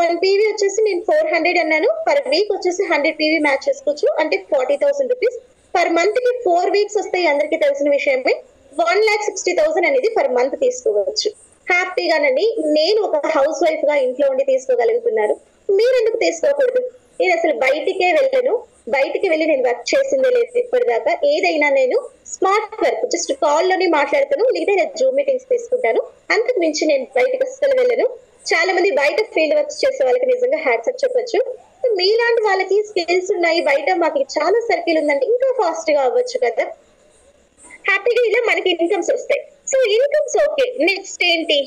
1 పీవీ వచ్చేసి నేను 400 అన్నాను. పర్ వీక్ వచ్చేసి 100 పీవీ మ్యాచ్ చేసుకోవచ్చు. అంటే 40,000 రూపీస్ పర్ మంత్ కి 4 వీక్స్ వస్తాయి. అందరికీ తెలిసిన విషయమే. 1,60,000 అనేది పర్ మంత్ తీసుకోవచ్చు హ్యాపీగానండి. నేను ఒక హౌస్ వైఫ్ గా ఇంట్లో ఉండి తీసుకోగలుగుతున్నాను, మీరు ఎందుకు తీసుకోకూడదు? నేను అసలు బయటికి వెళ్ళి నేను వర్క్ చేసిందే లేదు ఇప్పటిదాకా. ఏదైనా నేను స్మార్ట్ వర్క్ జస్ట్ కాల్ లోనే మాట్లాడతాను, లేదా నేను జూమ్ మీటింగ్స్ తీసుకుంటాను. అంతకు మించి నేను బయటకు అస్సలు వెళ్ళను. చాలా మంది బయట ఫీల్డ్ వర్క్స్ చేసే వాళ్ళకి నిజంగా హ్యాట్సప్ చెప్పొచ్చు. మీలాంటి వాళ్ళకి స్కిల్స్ ఉన్నాయి, బయట మాకు చాలా సర్కిల్ ఉందంటే ఇంకా ఫాస్ట్ గా అవ్వచ్చు కదా. హ్యాపీగా ఇలా మనకి ఇన్కమ్స్ వస్తాయి. So incomes okay. నెక్స్ట్ ఏంటి,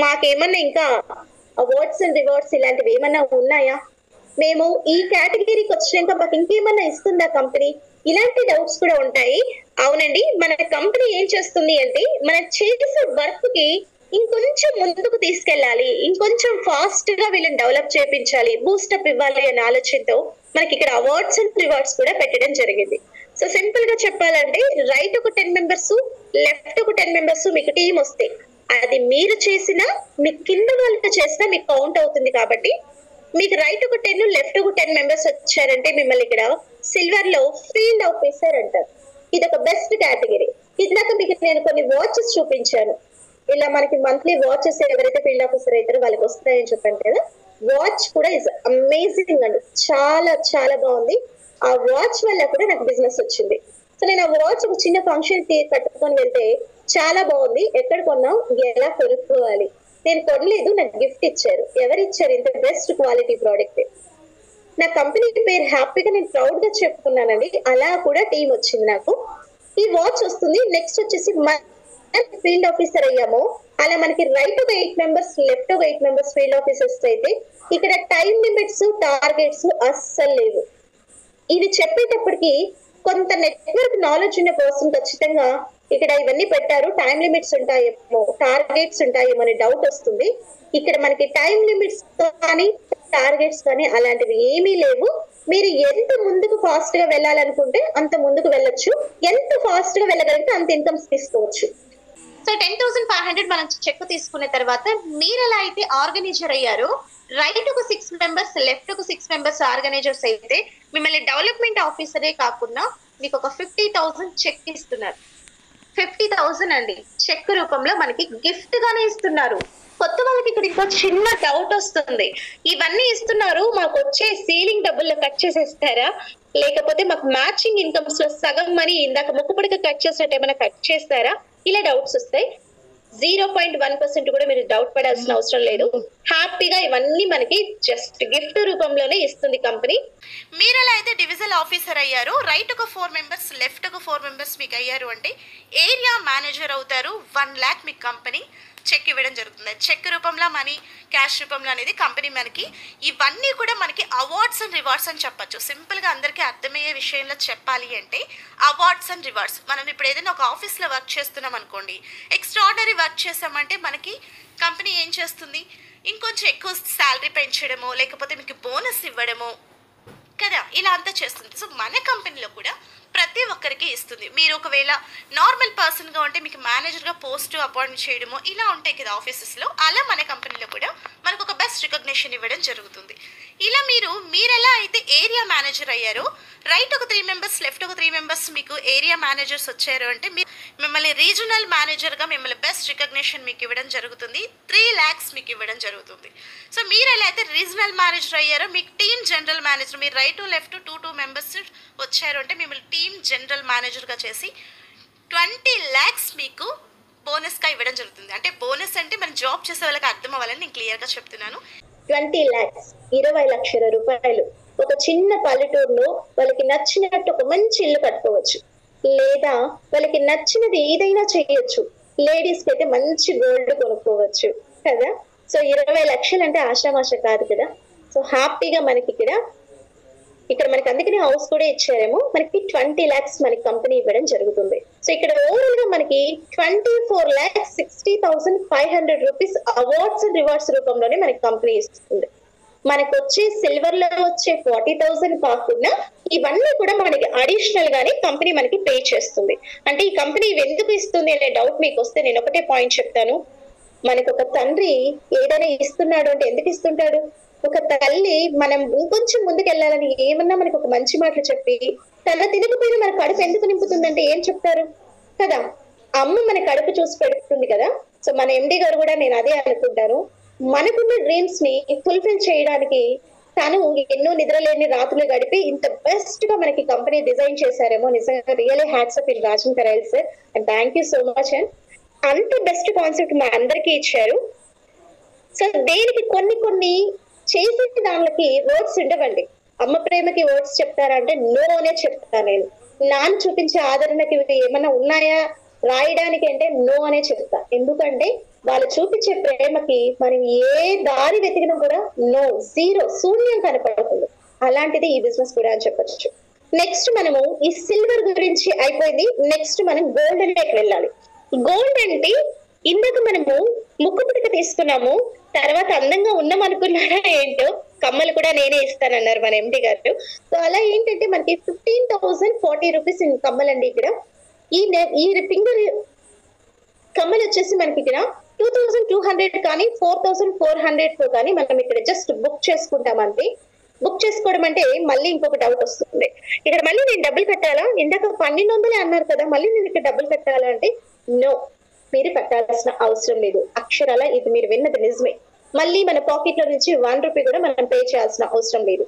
మాకేమన్నా ఇంకా అవార్డ్స్ అండ్ రివార్డ్స్ ఇలాంటివి ఏమన్నా ఉన్నాయా? మేము ఈ కేటగిరీకి వచ్చినాక మాకు ఇంకేమన్నా ఇస్తుందా కంపెనీ? ఇలాంటి డౌట్స్ కూడా ఉంటాయి. అవునండి, మన కంపెనీ ఏం చేస్తుంది అంటే మన చేసే వర్క్ కి ఇంకొంచెం ముందుకు తీసుకెళ్ళాలి, ఇంకొంచెం ఫాస్ట్ గా వీళ్ళని డెవలప్ చేయించాలి, బూస్టప్ ఇవ్వాలి అనే ఆలోచనతో మనకి ఇక్కడ అవార్డ్స్ అండ్ రివార్డ్స్ కూడా పెట్టడం జరిగింది. సో సింపుల్ గా చెప్పాలంటే రైట్ ఒక 10 మెంబర్స్, లెఫ్ట్ ఒక 10 మెంబర్స్ మీకు టీం వస్తే అది మీరు చేసినా మీ కింద వాళ్ళతో చేసినా మీకు కౌంట్ అవుతుంది. కాబట్టి మీకు రైట్ ఒక 10, లెఫ్ట్ ఒక 10 మెంబర్స్ వచ్చారంటే మిమ్మల్ని ఇక్కడ సిల్వర్ లో ఫీల్డ్ ఆఫీసర్ అంటారు. ఇది ఒక బెస్ట్ కేటగిరీ. ఇందాక మీకు నేను కొన్ని వాచెస్ చూపించాను. ఇలా మనకి మంత్లీ వాచెస్ ఎవరైతే ఫీల్డ్ ఆఫీసర్ అవుతారో వాళ్ళకి వస్తాయని చెప్పాను కదా. వాచ్ కూడా ఇస్ అమేజింగ్ అండి, చాలా చాలా బాగుంది. ఆ వాచ్ వల్ల కూడా నాకు బిజినెస్ వచ్చింది. సో నేను ఆ వాచ్ ఒక చిన్న ఫంక్షన్ కి కట్టుకొని వెళ్తే చాలా బాగుంది, ఎక్కడ కొన్నావు, ఎలా కొనుక్కోవాలి, నేను కొనలేదు, నాకు గిఫ్ట్ ఇచ్చారు. ఎవరు ఇచ్చారు? ఇంత బెస్ట్ క్వాలిటీ ప్రోడక్ట్. నా కంపెనీ పేరు హ్యాపీగా నేను ప్రౌడ్ గా చెప్పుకున్నానండి. అలా కూడా టీం వచ్చింది నాకు. ఈ వాచ్ వస్తుంది. నెక్స్ట్ వచ్చేసి ఫీల్డ్ ఆఫీసర్ అయ్యాము. అలా మనకి రైట్ ఒక 8 మెంబర్స్, లెఫ్ట్ ఒక 8 మెంబర్స్ ఫీల్డ్ ఆఫీసర్స్ అయితే ఇక్కడ టైం లిమిట్స్, టార్గెట్స్ అస్సలు లేవు. ఇది చెప్పేటప్పటికి కొంత నెట్వర్క్ నాలెడ్జ్ ఉన్న పర్సన్ ఖచ్చితంగా ఇక్కడ ఇవన్నీ పెట్టారు, టైం లిమిట్స్ ఉంటాయేమో, టార్గెట్స్ ఉంటాయేమో అని డౌట్ వస్తుంది. ఇక్కడ మనకి టైం లిమిట్స్ కానీ టార్గెట్స్ కానీ అలాంటివి ఏమీ లేవు. మీరు ఎంత ముందుకు ఫాస్ట్ గా వెళ్ళాలనుకుంటే అంత ముందుకు వెళ్ళొచ్చు, ఎంత ఫాస్ట్ గా వెళ్ళగలిగితే అంత ఇన్కమ్స్ తీసుకోవచ్చు. సో 10,500 మనం చెక్ తీసుకున్న తర్వాత మీరు ఎలా అయితే ఆర్గనైజర్ అయ్యారో, రైట్ ఒక 6 మెంబర్స్, లెఫ్ట్ ఒక 6 మెంబర్స్ ఆర్గనైజర్స్ అయితే మిమ్మల్ని డెవలప్మెంట్ ఆఫీసరే కాకుండా మీకు ఒక 50,000 చెక్ ఇస్తున్నారు. 50,000 అండి చెక్ రూపంలో మనకి గిఫ్ట్ గానే ఇస్తున్నారు. కొత్త వాళ్ళకి ఇక్కడ ఇంకో చిన్న డౌట్ వస్తుంది, ఇవన్నీ ఇస్తున్నారు మాకు వచ్చే సీలింగ్ డబ్బుల్లో కట్ చేసేస్తారా, లేకపోతే మాకు మ్యాచింగ్ ఇన్కమ్స్ లో సగం మనీ ఇందాక ముక్కుపడిక కట్ చేసినట్టు ఏమైనా కట్ చేస్తారా, ఇలా డౌట్స్ వస్తాయి. 0.1% కూడా మీరు డౌట్ పడాల్సిన అవసరం లేదు. హ్యాపీగా ఇవన్నీ మనకి జస్ట్ గిఫ్ట్ రూపంలోనే ఇస్తుంది కంపెనీ. మీరు ఎలా అయితే డివిజనల్ ఆఫీసర్ అయ్యారు, రైట్ ఒక 4 మెంబర్స్, లెఫ్ట్ ఒక 4 మెంబర్స్ మీకు అయ్యారు అంటే ఏరియా మేనేజర్ అవుతారు. 1 lakh మీకు కంపెనీ చెక్ ఇవ్వడం జరుగుతుంది. చెక్ రూపంలో మనీ, క్యాష్ రూపంలో అనేది కంపెనీ మనకి. ఇవన్నీ కూడా మనకి అవార్డ్స్ అండ్ రివార్డ్స్ అని చెప్పచ్చు. సింపుల్గా అందరికీ అర్థమయ్యే విషయంలో చెప్పాలి అంటే అవార్డ్స్ అండ్ రివార్డ్స్. మనం ఇప్పుడు ఏదైనా ఒక ఆఫీస్లో వర్క్ చేస్తున్నాం అనుకోండి, ఎక్స్ట్రాడినరీ వర్క్ చేసామంటే మనకి కంపెనీ ఏం చేస్తుంది, ఇంకొంచెం ఎక్కువ శాలరీ పెంచడమో లేకపోతే మీకు బోనస్ ఇవ్వడమో కదా, ఇలా అంతా చేస్తుంది. సో మన కంపెనీలో కూడా ప్రతి ఒక్కరికి ఇస్తుంది. మీరు ఒకవేళ నార్మల్ పర్సన్గా ఉంటే మీకు మేనేజర్గా పోస్ట్ అపాయింట్ చేయడమో ఇలా ఉంటాయి కదా ఆఫీసెస్లో, అలా మన కంపెనీలో కూడా మనకు ఒక బెస్ట్ రికగ్నిషన్ ఇవ్వడం జరుగుతుంది. ఇలా మీరు ఎలా అయితే ఏరియా మేనేజర్ అయ్యారో, రైట్ ఒక 3 మెంబర్స్, లెఫ్ట్ ఒక 3 మెంబర్స్ మీకు ఏరియా మేనేజర్స్ వచ్చారు అంటే మిమ్మల్ని రీజనల్ మేనేజర్గా మిమ్మల్ని బెస్ట్ రికగ్నిషన్ మీకు ఇవ్వడం జరుగుతుంది. 3 lakhs మీకు ఇవ్వడం జరుగుతుంది. సో మీరు ఎలా అయితే రీజనల్ మేనేజర్ అయ్యారో, మీకు టీమ్ జనరల్ మేనేజర్, మీరు రైట్ లెఫ్ట్ 2 మెంబర్స్ వచ్చారు అంటే మిమ్మల్ని టీమ్ జనరల్ మేనేజర్గా చేసి 20 lakhs మీకు బోనస్గా ఇవ్వడం జరుగుతుంది. అంటే బోనస్ అంటే మనం జాబ్ చేసే వాళ్ళకి అర్థం అవ్వాలని నేను క్లియర్గా చెప్తున్నాను. 20 lakhs, 20 లక్షల రూపాయలు ఒక చిన్న పల్లెటూరులో వాళ్ళకి నచ్చినట్టు ఒక మంచి ఇల్లు కట్టుకోవచ్చు, లేదా వాళ్ళకి నచ్చినది ఏదైనా చేయొచ్చు. లేడీస్ కి అయితే మంచి గోల్డ్ కొనుక్కోవచ్చు కదా. సో 20 లక్షలు అంటే ఆషామాష కాదు కదా. సో హ్యాపీగా మనకి ఇక్కడ మనకి అందుకనే హౌస్ కూడా ఇచ్చారేమో. మనకి 20 lakhs మనకి కంపెనీ ఇవ్వడం జరుగుతుంది. సో ఇక్కడ ఓవరాల్ గా మనకి 24,60,500 రూపీస్ అవార్డ్స్ అండ్ రివార్డ్స్ రూపంలోనే మనకి కంపెనీ ఇస్తుంది. మనకు వచ్చే సిల్వర్ లో వచ్చే 40,000 కాకుండా ఇవన్నీ కూడా మనకి అడిషనల్ గానే కంపెనీ మనకి పే చేస్తుంది. అంటే ఈ కంపెనీ ఎందుకు ఇస్తుంది అనే డౌట్ మీకు వస్తే నేను ఒకటే పాయింట్ చెప్తాను. మనకు ఒక తండ్రి ఏదైనా ఇస్తున్నాడు అంటే ఎందుకు ఇస్తుంటాడు? ఒక తల్లి మనం ఇంకొంచెం ముందుకు వెళ్ళాలని ఏమన్నా మనకు ఒక మంచి మాటలు చెప్పి తన తినకపోయినా మన కడుపు ఎందుకు నింపుతుందంటే ఏం చెప్తారు కదా. అమ్మ మన కడుపు చూసి పెడుతుంది కదా. సో మన ఎండి గారు కూడా నేను అదే అనుకుంటాను, మనకున్న డ్రీమ్స్ ని ఫుల్ఫిల్ చేయడానికి తను ఎన్నో నిద్రలేని రాత్రులు గడిపి ఇంత బెస్ట్ గా మనకి కంపెనీ డిజైన్ చేశారేమో. నిజంగా really hats off in Rajan Karail sir, and thank you so much. And అంత బెస్ట్ కాన్సెప్ట్ మా అందరికీ ఇచ్చారు. సో దేనికి కొన్ని చేసే దానికి వర్డ్స్ ఉండవండి. అమ్మ ప్రేమకి వర్డ్స్ చెప్తారా అంటే నో అనే చెప్తాను నేను. నాన్న చూపించే ఆదరణకి ఏమన్నా ఉన్నాయా రాయడానికి అంటే నో అనే చెప్తా. ఎందుకంటే వాళ్ళు చూపించే ప్రేమకి మనం ఏ దారి వెతికినా కూడా నో, జీరో, శూన్యం కనపడుతుంది. అలాంటిది ఈ బిజినెస్ కూడా అని చెప్పచ్చు. నెక్స్ట్ మనము ఈ సిల్వర్ గురించి అయిపోయింది. నెక్స్ట్ మనం గోల్డ్ లోకి వెళ్ళాలి. గోల్డ్ అంటే ఇందాక మనము ముక్కు పుడక తీసుకున్నాము, తర్వాత అందంగా ఉన్నాం అనుకున్నారా ఏంటో, కమ్మలు కూడా నేనే ఇస్తానన్నారు మన ఎండి గారు. సో అలా ఏంటంటే మనకి 15,040 రూపీస్ కమ్మలండి. ఇక్కడ ఈ ఫింగర్ కమ్మలు వచ్చేసి మనకి ఇక్కడ 2,200 కానీ 4,400 కానీ మనం ఇక్కడ జస్ట్ బుక్ చేసుకుంటాం అంతే. బుక్ చేసుకోవడం అంటే మళ్ళీ ఇంకొక డౌట్ వస్తుంది, ఇక్కడ మళ్ళీ నేను డబ్బులు కట్టాలా? ఇందాక 1,200 అన్నారు కదా, మళ్ళీ నేను ఇక్కడ డబ్బులు కట్టాలా అంటే నో, మీరు కట్టాల్సిన అవసరం లేదు. అక్షరాల ఇది మీరు విన్నది నిజమే. మళ్ళీ మన పాకెట్ లో నుంచి 1 రూపీ కూడా మనం పే చేయాల్సిన అవసరం లేదు.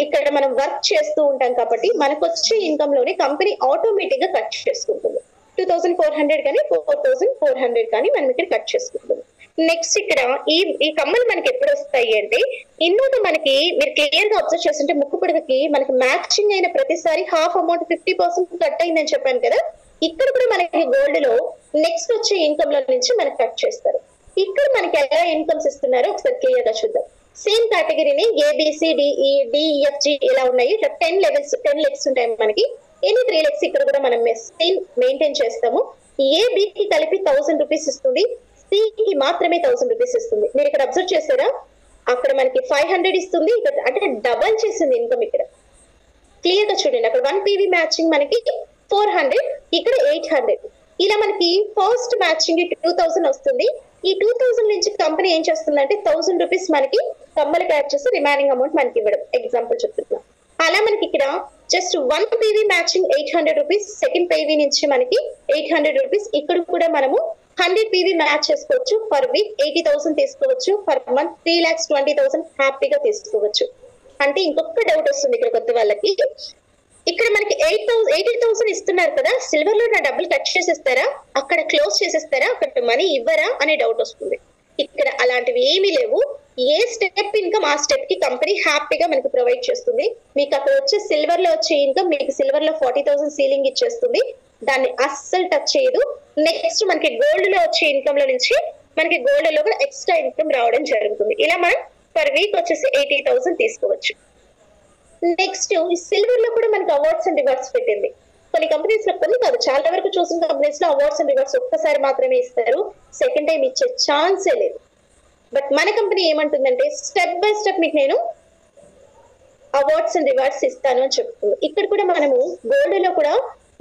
ఇక్కడ మనం వర్క్ చేస్తూ ఉంటాం కాబట్టి మనకు వచ్చే ఇన్కమ్ లోనే కంపెనీ ఆటోమేటిక్ గా కట్ చేసుకుంటుంది. 2,400 కానీ 4,400 కానీ మనం ఇక్కడ కట్ చేసుకుంటుంది. నెక్స్ట్ ఇక్కడ ఈ కమ్మలు మనకి ఎప్పుడు వస్తాయి అంటే, ఇందులో మనకి మీరు క్లియర్ గా అబ్జర్వ్ చేస్తుంటే ముక్కు పుడకకి మనకి మ్యాచింగ్ అయిన ప్రతిసారి హాఫ్ అమౌంట్ 50% కట్ అయిందని చెప్పాను కదా. ఇక్కడ కూడా మనకి గోల్డ్ లో నెక్స్ట్ వచ్చే ఇన్కమ్ లో నుంచి మనకి కట్ చేస్తారు. ఇక్కడ మనకి ఎలా ఇన్కమ్స్ ఇస్తున్నారో ఒకసారి క్లియర్ గా చూద్దాం. సేమ్ కేటగిరీని ABCDEFG ఇలా ఉన్నాయి. ఇట్లా 10 లెవెల్స్ 10 లెగ్స్ ఉంటాయి మనకి. ఎనీ 3 లెగ్స్ ఇక్కడ కూడా మనం మెయింటైన్ చేస్తాము. ఏ బి కి కలిపి 1000 రూపీస్ ఇస్తుంది, సి కి మాత్రమే 1000 రూపీస్ ఇస్తుంది. మీరు ఇక్కడ అబ్జర్వ్ చేశారా, అక్కడ మనకి 500 ఇస్తుంది, ఇక్కడ అంటే డబల్ చేసింది ఇన్కమ్. ఇక్కడ క్లియర్ గా చూడండి, అక్కడ 1 PV మ్యాచింగ్ మనకి 400, ఇక్కడ 800. ఇలా మనకి ఫస్ట్ మ్యాచింగ్ 2000 వస్తుంది. ఈ 2000 నుంచి కంపెనీ ఏం చేస్తుందంటే 1000 రూపీస్ మనకి కమ్మలకి యాడ్ చేసి రిమైనింగ్ అమౌంట్ మనకి ఇవ్వడం, ఎగ్జాంపుల్ చెప్తున్నా. అలా మనకి ఇక్కడ just 1 PV matching 800 rupees, second PV నుంచి మనకి 800 రూపీస్. ఇక్కడ కూడా మనము 100 PV మ్యాచ్ చేసుకోవచ్చు. పర్ వీక్ 80,000 తీసుకోవచ్చు, పర్ మంత్ 3,20,000 హ్యాపీగా తీసుకోవచ్చు. అంటే ఇంకొక డౌట్ వస్తుంది ఇక్కడ కొత్త వాళ్ళకి, ఇక్కడ మనకి 80,000 ఇస్తున్నారు కదా, సిల్వర్ లో నా డబ్బులు కట్ చేసేస్తారా, అక్కడ క్లోజ్ చేసేస్తారా, అక్కడ మనీ ఇవ్వరా అనే డౌట్ వస్తుంది. ఇక్కడ అలాంటివి ఏమీ లేవు. ఏ స్టెప్ ఇన్కమ్ ఆ స్టెప్ కి కంపెనీ హ్యాపీగా మనకి ప్రొవైడ్ చేస్తుంది. మీకు అక్కడ వచ్చే సిల్వర్ లో వచ్చే ఇన్కమ్ మీకు సిల్వర్ లో 40,000 సీలింగ్ ఇచ్చేస్తుంది, దాన్ని అస్సలు టచ్ చేయదు. నెక్స్ట్ మనకి గోల్డ్ లో వచ్చే ఇన్కమ్ లో నుంచి మనకి గోల్డ్ లో కూడా ఎక్స్ట్రా ఇన్కమ్ రావడం జరుగుతుంది. ఇలా మనం పర్ వీక్ వచ్చేసి 80,000 తీసుకోవచ్చు. నెక్స్ట్ ఈ సిల్వర్ లో కూడా మనకి అవార్డ్స్ అండ్ రివార్డ్స్ పెట్టింది. కొన్ని కంపెనీస్ లో, కొన్ని కాదు చాలా వరకు చూసిన కంపెనీస్ లో అవార్డ్స్ అండ్ రివార్డ్స్ ఒక్కసారి మాత్రమే ఇస్తారు, సెకండ్ టైం ఇచ్చే ఛాన్సే లేదు. బట్ మన కంపెనీ ఏమంటుందంటే స్టెప్ బై స్టెప్ మీకు నేను అవార్డ్స్ అండ్ రివార్డ్స్ ఇస్తాను అని చెప్తుంది. ఇక్కడ కూడా మనము గోల్డ్ లో కూడా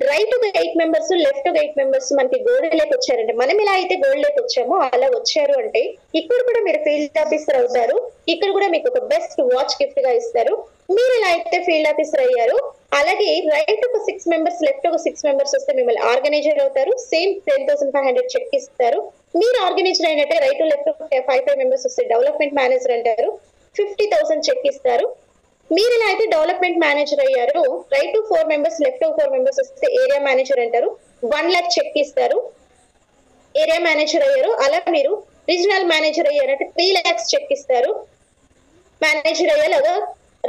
రైట్ ఒక 8 మెంబర్స్, లెఫ్ట్ ఒక 8 మెంబర్స్ మనకి గోల్డ్ లేక వచ్చారంటే, మనం ఇలా అయితే గోల్డ్ లేక వచ్చామో అలా వచ్చారు అంటే ఇక్కడ కూడా మీరు ఫీల్డ్ ఆఫీసర్ అవుతారు. ఇక్కడ కూడా మీకు ఒక బెస్ట్ వాచ్ గిఫ్ట్ గా ఇస్తారు. మీరు ఇలా అయితే ఫీల్డ్ ఆఫీసర్ అయ్యారు. అలాగే రైట్ ఒక 6 మెంబర్స్, లెఫ్ట్ ఒక 6 మెంబర్స్ వస్తే మిమ్మల్ని ఆర్గనైజర్ అవుతారు. సేమ్ 10,500 చెక్ ఇస్తారు. మీరు ఆర్గనైజర్ అయినట్టే రైట్ లెఫ్ట్ 5 మెంబర్స్ వస్తే డెవలప్మెంట్ మేనేజర్ అంటారు, 50,000 చెక్ ఇస్తారు. మీరు ఇలా అయితే డెవలప్మెంట్ మేనేజర్ అయ్యారు. రైట్ 4 మెంబర్స్, లెఫ్ట్ 4 మెంబర్స్ వస్తే ఏరియా మేనేజర్ అంటారు, 1 lakh చెక్ ఇస్తారు. ఏరియా మేనేజర్ అయ్యారు. అలా మీరు రీజనల్ మేనేజర్ అయ్యారంటే 3 lakhs చెక్ ఇస్తారు. మేనేజర్ అయ్యేలాగా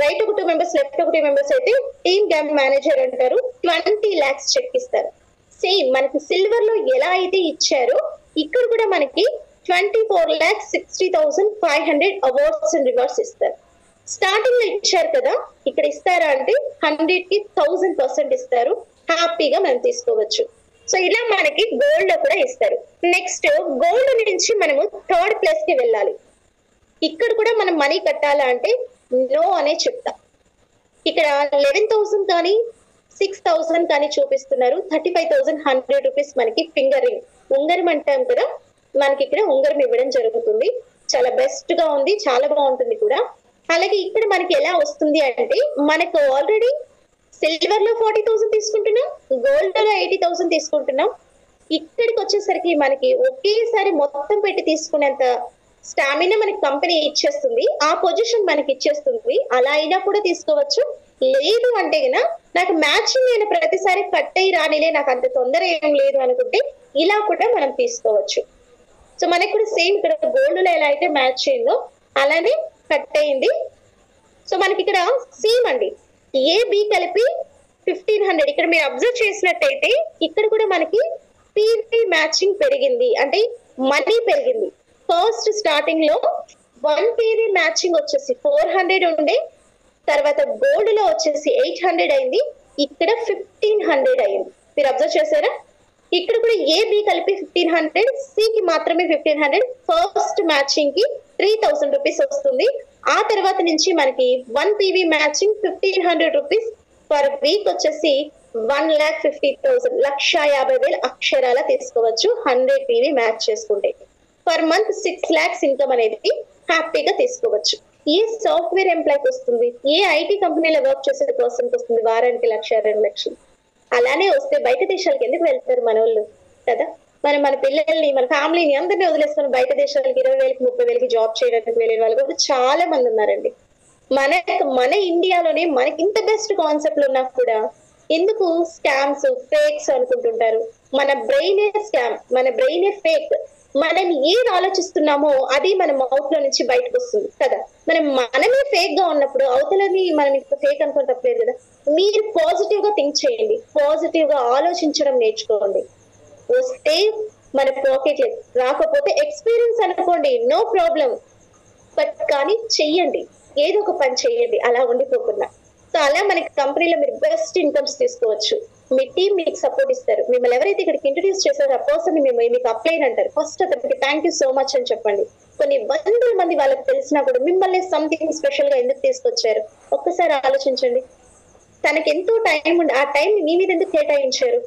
రైట్ ఒక 2 మెంబర్స్, లెఫ్ట్ ఒక 2 మెంబర్స్ అయితే టీమ్ క్యాంప్ మేనేజర్ అంటారు, 20 lakhs చెక్ ఇస్తారు. సేమ్ మనకి సిల్వర్ లో ఎలా అయితే ఇచ్చారో ఇక్కడ కూడా మనకి 24,60,500 అవార్డ్స్ అండ్ రివార్డ్స్ ఇస్తారు. స్టార్టింగ్ లో ఇచ్చారు కదా, ఇక్కడ ఇస్తారా అంటే 100 కి 1000% ఇస్తారు, హ్యాపీగా మనం తీసుకోవచ్చు. సో ఇలా మనకి గోల్డ్ లో కూడా ఇస్తారు. నెక్స్ట్ గోల్డ్ నుంచి మనము 3rd ప్లేస్ కి వెళ్ళాలి. ఇక్కడ కూడా మనం మనీ కట్టాలా అంటే నో అనే చెప్తా. ఇక్కడ 11,000 కానీ 6,000 కానీ చూపిస్తున్నారు. 35,100 రూపీస్ మనకి ఫింగర్ రింగ్, ఉంగరం అంటాం కదా, మనకి ఇక్కడ ఉంగరం ఇవ్వడం జరుగుతుంది. చాలా బెస్ట్ గా ఉంది, చాలా బాగుంటుంది కూడా. అలాగే ఇక్కడ మనకి ఎలా వస్తుంది అంటే మనకు ఆల్రెడీ సిల్వర్ లో 40,000 తీసుకుంటున్నాం, గోల్డ్ లో 80,000 తీసుకుంటున్నాం. ఇక్కడికి వచ్చేసరికి మనకి ఒకేసారి మొత్తం పెట్టి తీసుకునేంత స్టామినా మనకి కంపెనీ ఇచ్చేస్తుంది, ఆ పొజిషన్ మనకి ఇచ్చేస్తుంది. అలా అయినా కూడా తీసుకోవచ్చు. లేదు అంటే గన నాకు మ్యాచింగ్ అయిన ప్రతిసారి కట్ అయ్యి రానిలే, నాకు అంత తొందర ఏం లేదు అనుకుంటే ఇలా కూడా మనం తీసుకోవచ్చు. సో మనకి కూడా సేమ్ ఇక్కడ గోల్డ్ లో ఎలా అయితే మ్యాచ్ అయిందో అలానే కట్ అయింది. సో మనకి ఇక్కడ సేమ్ అండి, ఏ బి కలిపి 1,500. ఇక్కడ మీరు అబ్జర్వ్ చేసినట్టయితే ఇక్కడ కూడా మనకి పీవీ మ్యాచింగ్ పెరిగింది, అంటే మనీ పెరిగింది. ఫస్ట్ స్టార్టింగ్ లో 1 PV మ్యాచింగ్ వచ్చేసి 400 ఉండే, తర్వాత గోల్డ్ లో వచ్చేసి 800 అయింది, ఇక్కడ 1,500 అయింది. మీరు అబ్జర్వ్ చేశారా, ఇక్కడ కూడా ఏ బి కలిపి 1,500, సి కి మాత్రమే 1,500. ఫస్ట్ మ్యాచింగ్ కి 3,000 రూపీస్ వస్తుంది. ఆ తర్వాత నుంచి మనకి 1 PV matching 1,500 rupees, per week వచ్చేసి 1,50,000, 1,50,000 అక్షరాల తీసుకోవచ్చు 100 PV మ్యాచ్ చేసుకుంటే. పర్ మంత్ 6 lakhs ఇన్కమ్ అనేది హ్యాపీగా తీసుకోవచ్చు. ఏ సాఫ్ట్వేర్ ఎంప్లాయ్కి వస్తుంది, ఏ ఐటీ కంపెనీలో వర్క్ చేసే పర్సన్కి వస్తుంది వారానికి 1,00,000, 2 లక్షలు. అలానే వస్తే బయట దేశాలకు ఎందుకు వెళ్తారు మన వాళ్ళు కదా. మన పిల్లల్ని, మన ఫ్యామిలీని అందరినీ వదిలేసుకొని బయట దేశాలకి 20,000, 30,000 జాబ్ చేయడానికి వెళ్ళిన వాళ్ళు కూడా చాలా మంది ఉన్నారండి. మన ఇండియాలోనే మనకి ఇంత బెస్ట్ కాన్సెప్ట్లు ఉన్నా కూడా ఎందుకు స్కామ్స్, ఫేక్స్ అనుకుంటుంటారు. మన బ్రెయినే స్కామ్, మన బ్రెయినే ఫేక్. మనం ఏది ఆలోచిస్తున్నామో అది మన మౌత్ లో నుంచి బయటకు వస్తుంది కదా. మనమే ఫేక్ గా ఉన్నప్పుడు అవతలని మనం ఇంకా ఫేక్ అనుకుని తప్పలేదు కదా. మీరు పాజిటివ్ గా థింక్ చేయండి, పాజిటివ్ గా ఆలోచించడం నేర్చుకోండి. వస్తే మన పాకెట్, రాకపోతే ఎక్స్పీరియన్స్ అనుకోండి, నో ప్రాబ్లం. బట్ కానీ చెయ్యండి, ఏదో ఒక పని చెయ్యండి అలా ఉండిపోకుండా. సో అలా మనకి కంపెనీలో మీరు బెస్ట్ ఇన్కమ్స్ తీసుకోవచ్చు. మీ టీం మీకు సపోర్ట్ ఇస్తారు. మిమ్మల్ని ఎవరైతే ఇక్కడికి ఇంట్రడ్యూస్ చేశారో ఆ పర్సన్ మీకు అప్లైన్ అంటారు. ఫస్ట్ అతనికి థ్యాంక్ యూ సో మచ్ అని చెప్పండి. కొన్ని వందల మంది వాళ్ళకి తెలిసినా కూడా మిమ్మల్ని సంథింగ్ స్పెషల్ గా ఎందుకు తీసుకొచ్చారు ఒక్కసారి ఆలోచించండి. తనకి ఎంతో టైం ఉంది, ఆ టైం మీ మీద ఎందుకు కేటాయించారు?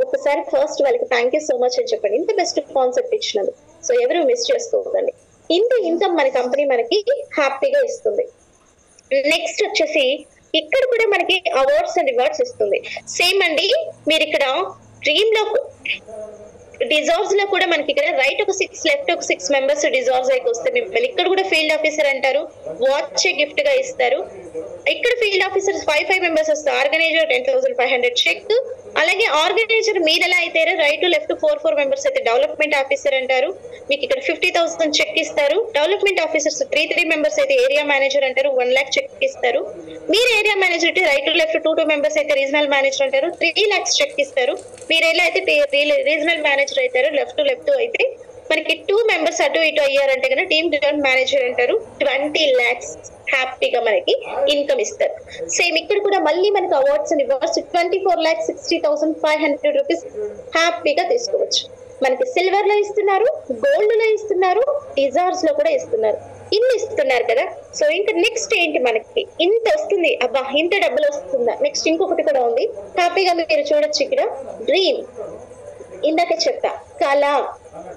ఒక్కసారి ఫస్ట్ వాళ్ళకి థ్యాంక్ యూ సో మచ్ అని చెప్పండి. ఇంత బెస్ట్ కాన్సెప్ట్ ఇచ్చినది. సో ఎవరు మిస్ చేసుకోకండి. ఇంత ఇన్కమ్ మన కంపెనీ మనకి హ్యాపీగా ఇస్తుంది. నెక్స్ట్ వచ్చేసి ఇక్కడ కూడా మనకి అవార్డ్స్ అండ్ రివార్డ్స్ ఇస్తుంది. సేమ్ అండి, మీరు ఇక్కడ డ్రీమ్ లో డిజార్వ్స్ లో కూడా మనకి ఇక్కడ రైట్ ఒక 6 లెఫ్ట్ ఒక 6 మెంబర్స్ డిజార్వ్స్ అయితే వస్తే మిమ్మల్ని ఇక్కడ కూడా ఫీల్డ్ ఆఫీసర్ అంటారు, వాచ్ గిఫ్ట్ గా ఇస్తారు. ఇక్కడ ఫీల్డ్ ఆఫీసర్స్ 5 మెంబర్స్ వస్తారు. Organiser 10,500 cheque. అలాగే ఆర్గనైజర్ మీరు ఎలా అయితే రైట్ లెఫ్ట్ 4 మెంబర్స్ అయితే డెవలప్మెంట్ ఆఫీసర్ అంటారు, మీకు ఇక్కడ 50,000 చెక్ ఇస్తారు. డెవలప్మెంట్ ఆఫీసర్స్ 3 మెంబర్స్ అయితే ఏరియా మేనేజర్ అంటారు, 1 lakh చెక్ ఇస్తారు. మీరు ఏరియా మేనేజర్ అయితే రైట్ లెఫ్ట్ 2 మెంబర్స్ అయితే రీజనల్ మేనేజర్ అంటారు, 3 lakhs చెక్ ఇస్తారు. మీరు ఎలా అయితే రీజనల్ మేనేజర్ అవుతారు, లెఫ్ట్ అయితే మనకి 2 మెంబర్స్ అటు ఇటు అయ్యారంటే కనుక టీమ్ జనరల్ మేనేజర్ అంటారు, 20 lakhs హ్యాపీగా మనకి ఇన్కమ్ ఇస్తారు. సేమ్ ఇక్కడ కూడా మళ్ళీ మనకి అవార్డ్స్ అండ్ రివార్డ్స్ 24,60,500 రూపీస్ హ్యాపీగా తీసుకోవచ్చు. మనకి సిల్వర్ లో ఇస్తున్నారు, గోల్డ్ లో ఇస్తున్నారు, డిజార్స్ లో కూడా ఇస్తున్నారు. ఇన్ని ఇస్తున్నారు కదా. సో ఇంకా నెక్స్ట్ ఏంటి, మనకి ఇంత వస్తుంది, అబ్బా ఇంత డబ్బులు వస్తుందా. నెక్స్ట్ ఇంకొకటి కూడా ఉంది, హ్యాపీగా మీరు చూడొచ్చు ఇక్కడ డ్రీమ్. ఇందాక చెప్పా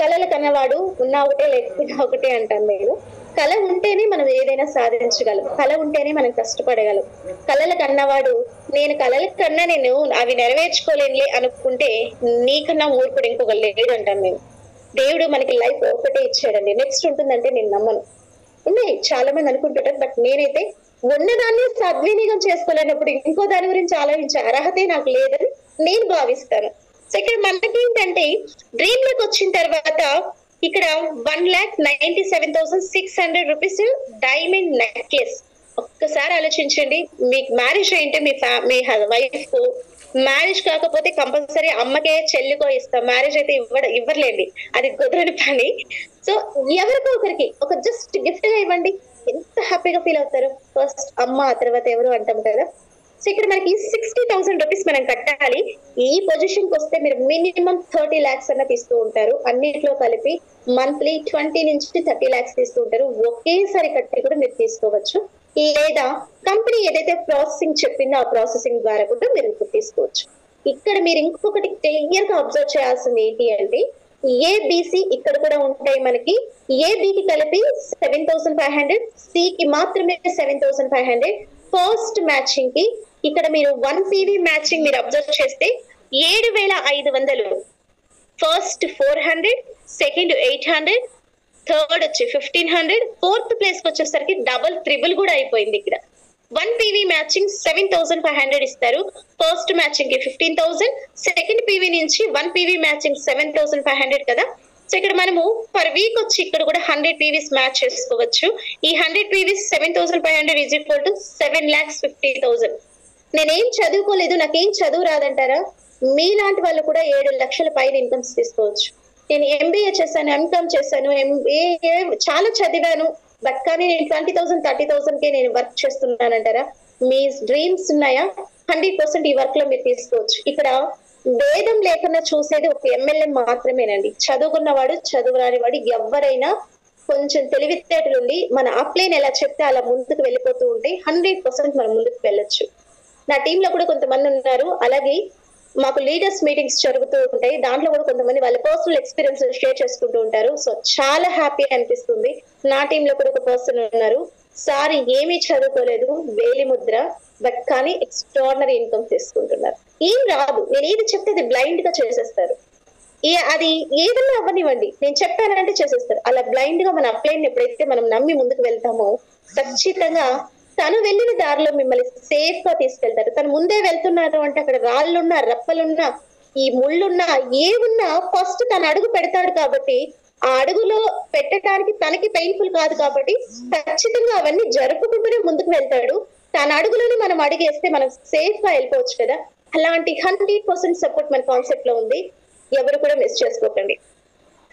కళల కన్నవాడు ఉన్నా ఒకటే లేకపోయినా ఒకటే అంటాను నేను. కళ ఉంటేనే మనం ఏదైనా సాధించగలం, కళ ఉంటేనే మనం కష్టపడగలం. కళల కన్నవాడు నేను కళల కన్నా నేను అవి నెరవేర్చుకోలేనులే అనుకుంటే నీకన్నా మూర్ఖుడు ఇంకొక లేడు అంటాను నేను. దేవుడు మనకి లైఫ్ ఒకటే ఇచ్చాడండి, నెక్స్ట్ ఉంటుందంటే నేను నమ్మను. ఉన్నాయి చాలా మంది అనుకుంటుంటారు, బట్ నేనైతే ఉన్నదాన్ని సద్వినియోగం చేసుకోలేనప్పుడు ఇంకో దాని గురించి ఆలోచించే అర్హతే నాకు లేదని నేను భావిస్తాను. సో ఇక్కడ మనకి ఏంటంటే డ్రీమ్ లోకి వచ్చిన తర్వాత ఇక్కడ 1,97,600 రూపీస్ డైమండ్ నెక్లెస్. ఒక్కసారి ఆలోచించండి, మీకు మ్యారేజ్ అయింటే మీ వైఫ్ కు మ్యారేజ్ కాకపోతే కంపల్సరీ అమ్మకే చెల్లికో ఇస్తాం, మ్యారేజ్ అయితే ఇవ్వలేండి, అది కుదరని పని. సో ఎవరికో ఒకరికి ఒక జస్ట్ గిఫ్ట్ గా ఇవ్వండి, ఎంత హ్యాపీగా ఫీల్ అవుతారు. ఫస్ట్ అమ్మ, ఆ తర్వాత ఎవరు అంటాం కదా. సో ఇక్కడ మనకి 60,000 రూపీస్ మనం కట్టాలి. ఈ పొజిషన్ కి వస్తే మీరు మినిమం 30 lakhs అన్న తీస్తూ ఉంటారు. అన్నిట్లో కలిపి మంత్లీ 20 నుంచి 30 lakhs తీస్తూ ఉంటారు. ఒకేసారి కట్టి కూడా మీరు తీసుకోవచ్చు, లేదా కంపెనీ ఏదైతే ప్రాసెసింగ్ చెప్పిందో ఆ ప్రాసెసింగ్ ద్వారా కూడా మీరు తీసుకోవచ్చు. ఇక్కడ మీరు ఇంకొకటి క్లియర్ గా అబ్జర్వ్ చేయాల్సింది ఏంటి అంటే ఏబిసి ఇక్కడ కూడా ఉంటాయి మనకి. ఏబికి కలిపి 7,500, సికి మాత్రమే 7,500. ఫస్ట్ మ్యాచింగ్ కి ఇక్కడ మీరు 1 PV మ్యాచింగ్ మీరు అబ్జర్వ్ చేస్తే 7,500, ఫస్ట్ 400, సెకండ్ 800, థర్డ్ వచ్చి 1,500, ఫోర్త్ ప్లేస్ కి వచ్చేసరికి డబుల్ ట్రిపుల్ కూడా అయిపోయింది. ఇక్కడ 1 PV మ్యాచింగ్ 7,500 ఇస్తారు. ఫస్ట్ మ్యాచింగ్ కి 15,000, సెకండ్ PV నుంచి 1 PV మ్యాచింగ్ 7,500 కదా. సో ఇక్కడ మనము పర్ వీక్ వచ్చి ఇక్కడ కూడా 100 PVs మ్యాచ్ చేసుకోవచ్చు. ఈ 100 PVs 7,500 ఈజ్ ఈక్వల్ టు 7,50,000. నేనేం చదువుకోలేదు, నాకేం చదువు రాదంటారా? మీలాంటి వాళ్ళు కూడా 7 లక్షల పైన ఇన్కమ్స్ తీసుకోవచ్చు. నేను MBA చేశాను, MCOM చేశాను, MBA చాలా చదివాను, బట్ కానీ నేను 20,000 30,000 కే నేను వర్క్ చేస్తున్నానంటారా? మీ డ్రీమ్స్ ఉన్నాయా? 100% ఈ వర్క్ లో మీరు తీసుకోవచ్చు. ఇక్కడ భేదం లేకుండా చూసేది ఒక MLA మాత్రమేనండి. చదువుకున్నవాడు చదువు రానివాడు ఎవరైనా కొంచెం తెలివితేటలుండి మన అప్లైన్ ఎలా చెప్తే అలా ముందుకు వెళ్ళిపోతూ ఉంటే 100% మనం ముందుకు వెళ్ళొచ్చు. నా టీంలో కూడా కొంతమంది ఉన్నారు, అలాగే మాకు లీడర్స్ మీటింగ్స్ జరుగుతూ ఉంటాయి, దాంట్లో కూడా కొంతమంది వాళ్ళ పర్సనల్ ఎక్స్పీరియన్స్ షేర్ చేసుకుంటూ ఉంటారు. సో చాలా హ్యాపీ అనిపిస్తుంది. నా టీంలో కూడా ఒక పర్సన్ ఉన్నారు, సార్ ఏమీ చదువుకోలేదు, వేలి ముద్ర, బట్ కానీ ఎక్స్ట్రాడినరీ ఇన్కమ్ తీసుకుంటున్నారు. ఏం రాదు, నేను ఏది చెప్తే అది బ్లైండ్ గా చేసేస్తారు. అది ఏదన్నా అవ్వనివ్వండి, నేను చెప్పానంటే చేసేస్తారు. అలా బ్లైండ్ గా మన అప్లైన్ ఎప్పుడైతే మనం నమ్మి ముందుకు వెళ్తామో ఖచ్చితంగా తను వెళ్ళిన దారిలో మిమ్మల్ని సేఫ్ గా తీసుకెళ్తారు. తను ముందే వెళ్తున్నారు అంటే అక్కడ రాళ్ళున్నా, రప్పలున్నా, ఈ ముళ్ళున్నా, ఏమున్నా ఫస్ట్ తను అడుగు పెడతాడు కాబట్టి ఆ అడుగులో పెట్టడానికి తనకి పెయిన్ఫుల్ కాదు కాబట్టి ఖచ్చితంగా అవన్నీ జరుపుకుంటూనే ముందుకు వెళ్తాడు. తన అడుగులోనే మనం అడిగేస్తే మనం సేఫ్ గా వెళ్ళిపోవచ్చు కదా. అలాంటి 100% సపోర్ట్ మన కాన్సెప్ట్ లో ఉంది, ఎవరు కూడా మిస్ చేసుకోకండి.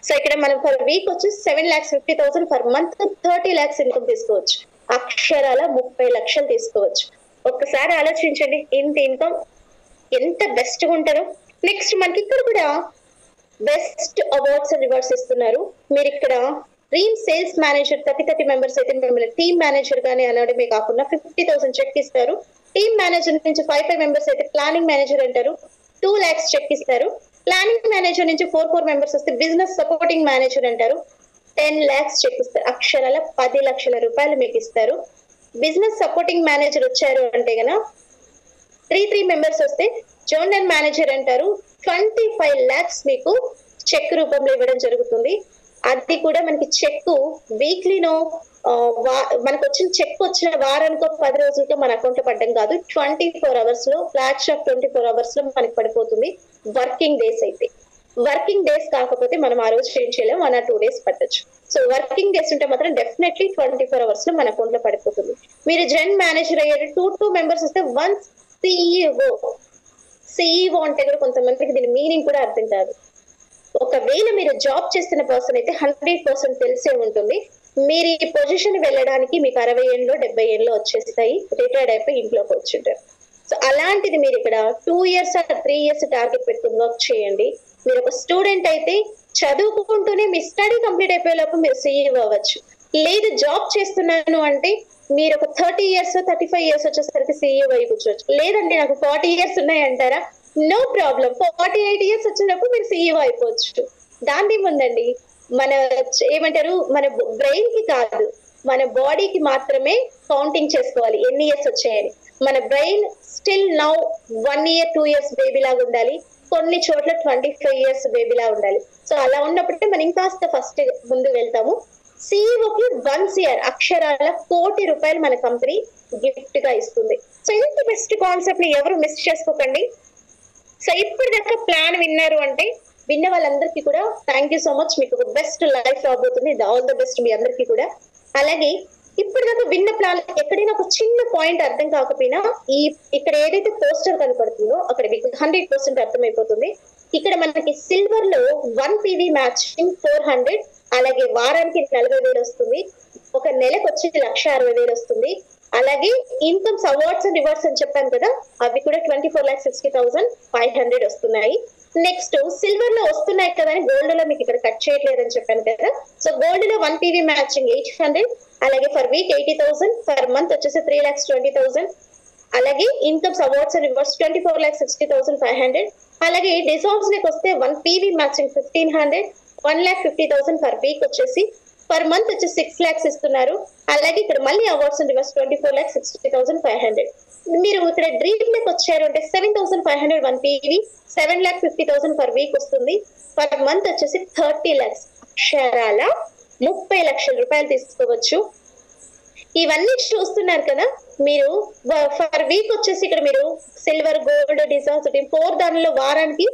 సో ఇక్కడ మనం పర్ వీక్ వచ్చి 7,50,000, పర్ మంత్ 30 lakhs ఇన్కమ్ తీసుకోవచ్చు. అక్షరాల 30 లక్షలు తీసుకోవచ్చు. ఒక్కసారి ఆలోచించండి, ఇంత ఇన్కమ్ ఎంత బెస్ట్ గా ఉంటారో. నెక్స్ట్ మనకి ఇక్కడ కూడా బెస్ట్ అవార్డ్స్ అండ్ రివార్డ్స్ ఇస్తున్నారు. మీరు ఇక్కడ డ్రీమ్ సేల్స్ మేనేజర్ 30 మెంబర్స్ అయితే మిమ్మల్ని టీమ్ మేనేజర్ గానే అనడమే కాకుండా 50,000 చెక్ ఇస్తారు. టీమ్ మేనేజర్ నుంచి 5 మెంబర్స్ అయితే ప్లానింగ్ మేనేజర్ అంటారు, 2 lakhs చెక్ ఇస్తారు. ప్లానింగ్ మేనేజర్ నుంచి 4 మెంబర్స్ వస్తే బిజినెస్ సపోర్టింగ్ మేనేజర్ అంటారు, 10 lakhs చెక్ ఇస్తారు. అక్షరాల 10 లక్షల రూపాయలు మీకు ఇస్తారు. బిజినెస్ సపోర్టింగ్ మేనేజర్ వచ్చారు అంటే గన 3 మెంబర్స్ వస్తే జనరల్ మేనేజర్ అంటారు, 25 lakhs మీకు చెక్ రూపంలో ఇవ్వడం జరుగుతుంది. అది కూడా మనకి చెక్ వీక్లీనో మనకు వచ్చిన చెక్ వచ్చిన వారానికో 10 రోజులతో మన అకౌంట్ లో పడ్డం కాదు, 24 hours లో ఫ్లాట్ షాప్ 24 hours లో మనకి పడిపోతుంది. వర్కింగ్ డేస్ అయితే, వర్కింగ్ డేస్ కాకపోతే మనం ఆ రోజు ఏం చేయలేము, 1 or 2 days పట్టొచ్చు. సో వర్కింగ్ డేస్ ఉంటే మాత్రం డెఫినెట్లీ 24 hours లో మన అకౌంట్ లో పడిపోతుంది. మీరు జనరల్ మేనేజర్ అయ్యారు, 2 members వస్తే 1 CEO అంటే కూడా కొంతమందికి దీని మీనింగ్ కూడా అర్థం కాదు. ఒకవేళ మీరు జాబ్ చేస్తున్న పర్సన్ అయితే 100% తెలిసే ఉంటుంది. మీరు ఈ పొజిషన్ వెళ్ళడానికి మీకు 60 ఏళ్ళు 70 ఏళ్ళు వచ్చేస్తాయి, రిటైర్డ్ అయిపోయి ఇంట్లోకి వచ్చింటారు. సో అలాంటిది మీరు ఇక్కడ 2 years or 3 years టార్గెట్ పెట్టుకుని వర్క్ చేయండి. మీరు ఒక స్టూడెంట్ అయితే చదువుకుంటూనే మీ స్టడీ కంప్లీట్ అయిపోయేలోపు మీరు CEO అవ్వచ్చు. లేదు జాబ్ చేస్తున్నాను అంటే మీరు ఒక 30 years 35 years వచ్చేసరికి CEO అయి కూర్చోవచ్చు. లేదంటే నాకు 40 years ఉన్నాయి అంటారా, నో ప్రాబ్లం, 48 years వచ్చినప్పుడు మీరు CEO అయిపోవచ్చు. దాన్ని ఏముందండి, మన ఏమంటారు, మన బ్రెయిన్ కి కాదు మన బాడీకి మాత్రమే కౌంటింగ్ చేసుకోవాలి ఎన్ని ఇయర్స్ వచ్చాయని. మన brain still now 1 year 2 years baby లాగా ఉండాలి, కొన్ని చోట్ల 25 years బేబీ లా ఉండాలి. సో అలా ఉన్నప్పుడే మనం ఇంకాస్త ఫస్ట్ ముందు వెళ్తాము. CEOకి 1 year అక్షరాల 1 కోటి రూపాయలు మన కంపెనీ గిఫ్ట్ గా ఇస్తుంది. సో ఇంత బెస్ట్ కాన్సెప్ట్ ని ఎవరు మిస్ చేసుకోకండి. సో ఇప్పుడు దాకా ప్లాన్ విన్నారు అంటే విన్న వాళ్ళందరికీ కూడా థ్యాంక్ యూ సో మచ్, మీకు ఒక బెస్ట్ లైఫ్ రాబోతుంది. ఆల్ ద బెస్ట్ మీ అందరికీ కూడా. అలాగే ఇప్పుడు దాకా విన్న ప్లాన్ ఎక్కడైనా ఒక చిన్న పాయింట్ అర్థం కాకపోయినా ఇక్కడ ఏదైతే పోస్టర్ కనపడుతుందో అక్కడ మీకు 100% అర్థమైపోతుంది. ఇక్కడ మనకి సిల్వర్ లో 1 PV మ్యాచింగ్ 400, అలాగే వారానికి 40,000 వస్తుంది, ఒక నెలకు వచ్చి 1,60,000 వస్తుంది. అలాగే ఇన్కమ్స్ అవార్డ్స్ అండ్ రివార్డ్స్ అని చెప్పాను కదా, అవి కూడా 24,60,500 వస్తున్నాయి. నెక్స్ట్ సిల్వర్ లో వస్తున్నాయి కదా అని గోల్డ్ లో మీకు ఇక్కడ కట్ చేయట్లేదని చెప్పాను కదా. సో గోల్డ్ లో 1 PV మ్యాచింగ్ 800, అలాగే ఫర్ వీక్ 80,000, ఫర్ మంత్ వచ్చేసి 3,20,000. అలాగే ఇన్కమ్స్ అవార్డ్స్ అండ్ రివార్డ్స్ 24,60,500. అలాగే డిజాల్వ్స్ లకు వస్తే 1 PV మ్యాచింగ్ 1,500, 1,50,000 ఫర్ వీక్ వచ్చేసి, పర్ మంత్ వచ్చి 6 lakhs ఇస్తున్నారు. అలాగే ఇక్కడ మళ్ళీ అవార్డ్స్ అండ్ రివార్డ్స్ 24,60,500. మీరు ఇక్కడ డ్రీమ్ లకు వచ్చారు అంటే 7,500 1 PV, 7,50,000 పర్ వీక్ వస్తుంది. పర్ మంత్ వచ్చేసి 30 lakhs, అక్షరాల 30 లక్షల రూపాయలు తీసుకోవచ్చు. ఇవన్నీ చూస్తున్నారు కదా మీరు. ఫర్ వీక్ వచ్చేసి ఇక్కడ మీరు సిల్వర్, గోల్డ్, డిజాల్వ్స్ 4 దానిలో వారానికి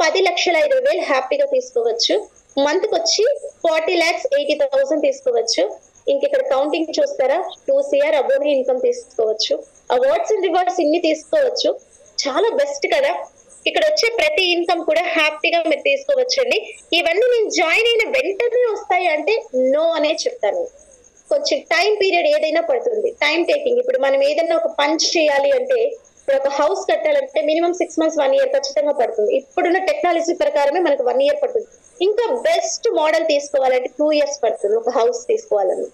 10,05,000 హ్యాపీగా తీసుకోవచ్చు. మంత్ కి వచ్చి 40,80,000 తీసుకోవచ్చు. ఇంక ఇక్కడ కౌంటింగ్ చూస్తారా, 2 CR అబోవ్ ఇన్కమ్ తీసుకోవచ్చు. అవార్డ్స్ అండ్ రివార్డ్స్ ఇన్ని తీసుకోవచ్చు. చాలా బెస్ట్ కదా. ఇక్కడ వచ్చే ప్రతి ఇన్కమ్ కూడా హ్యాపీగా మీరు తీసుకోవచ్చండి. ఇవన్నీ నేను జాయిన్ అయిన వెంటనే వస్తాయి అంటే నో అనే చెప్తాను. కొంచెం టైం పీరియడ్ ఏదైనా పడుతుంది, టైం టేకింగ్. ఇప్పుడు మనం ఏదైనా ఒక పని చేయాలి అంటే, ఇప్పుడు ఒక హౌస్ కట్టాలంటే మినిమం 6 months 1 year ఖచ్చితంగా పడుతుంది. ఇప్పుడున్న టెక్నాలజీ ప్రకారమే మనకు 1 year పడుతుంది. ఇంకా బెస్ట్ మోడల్ తీసుకోవాలంటే 2 years పడుతుంది ఒక హౌస్ తీసుకోవాలని.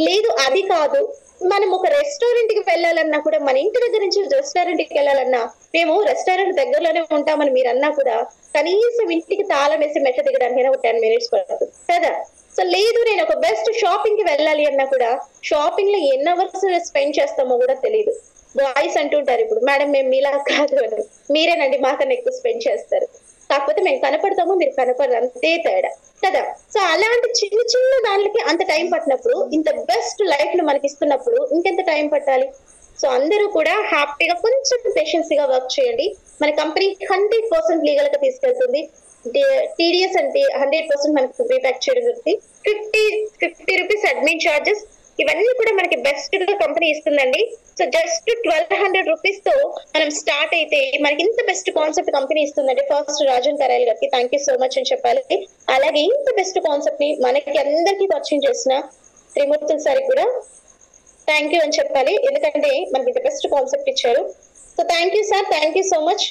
లేదు అది కాదు, మనం ఒక రెస్టారెంట్ కి వెళ్ళాలన్నా కూడా, మన ఇంటి దగ్గర నుంచి రెస్టారెంట్ కి వెళ్ళాలన్నా, మేము రెస్టారెంట్ దగ్గరలోనే ఉంటామని మీరు అన్నా కూడా కనీసం ఇంటికి తాళం వేసి మెట్ల దిగడానికి ఒక 10 minutes పడుతుంది కదా. సో లేదు నేను ఒక బెస్ట్ షాపింగ్ కి వెళ్ళాలి అన్నా కూడా షాపింగ్ లో ఎన్ని అవర్స్ స్పెండ్ చేస్తామో కూడా తెలియదు. బాయ్స్ అంటుంటారు ఇప్పుడు, మేడం మేము మీలా కాదు అని. మీరేనండి మాకన్నా ఎక్కువ స్పెండ్ చేస్తారు, కాకపోతే మేము కనపడతాము మీరు కనపడరు, అంతే తేడా కదా. సో అలాంటి చిన్న చిన్న దానికి అంత టైం పట్టినప్పుడు, ఇంత బెస్ట్ లైఫ్ లో మనకి ఇస్తున్నప్పుడు ఇంకెంత టైం పట్టాలి. సో అందరూ కూడా హ్యాపీగా కొంచెం పేషెన్స్ గా వర్క్ చేయండి. మన కంపెనీ 100% లీగల్ గా తీసుకెళ్తుంది. TDS అంటే 100% మనకి రీబ్యాక్ చేయడం జరుగుతుంది. 50 రూపీస్ అడ్మిన్ చార్జెస్, ఇవన్నీ కూడా మనకి బెస్ట్ గా కంపెనీ ఇస్తుందండి. సో జస్ట్ 1,200 రూపీస్ తో మనం స్టార్ట్ అయితే మనకి ఇంత బెస్ట్ కాన్సెప్ట్ కంపెనీ ఇస్తుందంటే ఫస్ట్ రాజన్ కరాయల్ గారికి థ్యాంక్ యూ సో మచ్ అని చెప్పాలి. అలాగే ఇంత బెస్ట్ కాన్సెప్ట్ ని మనకి అందరికీ పరిచయం చేసిన త్రిమూర్తుల సార్ కూడా థ్యాంక్ యూ అని చెప్పాలి, ఎందుకంటే మనకి ఇంత బెస్ట్ కాన్సెప్ట్ ఇచ్చారు. So thank you sir, thank you so much.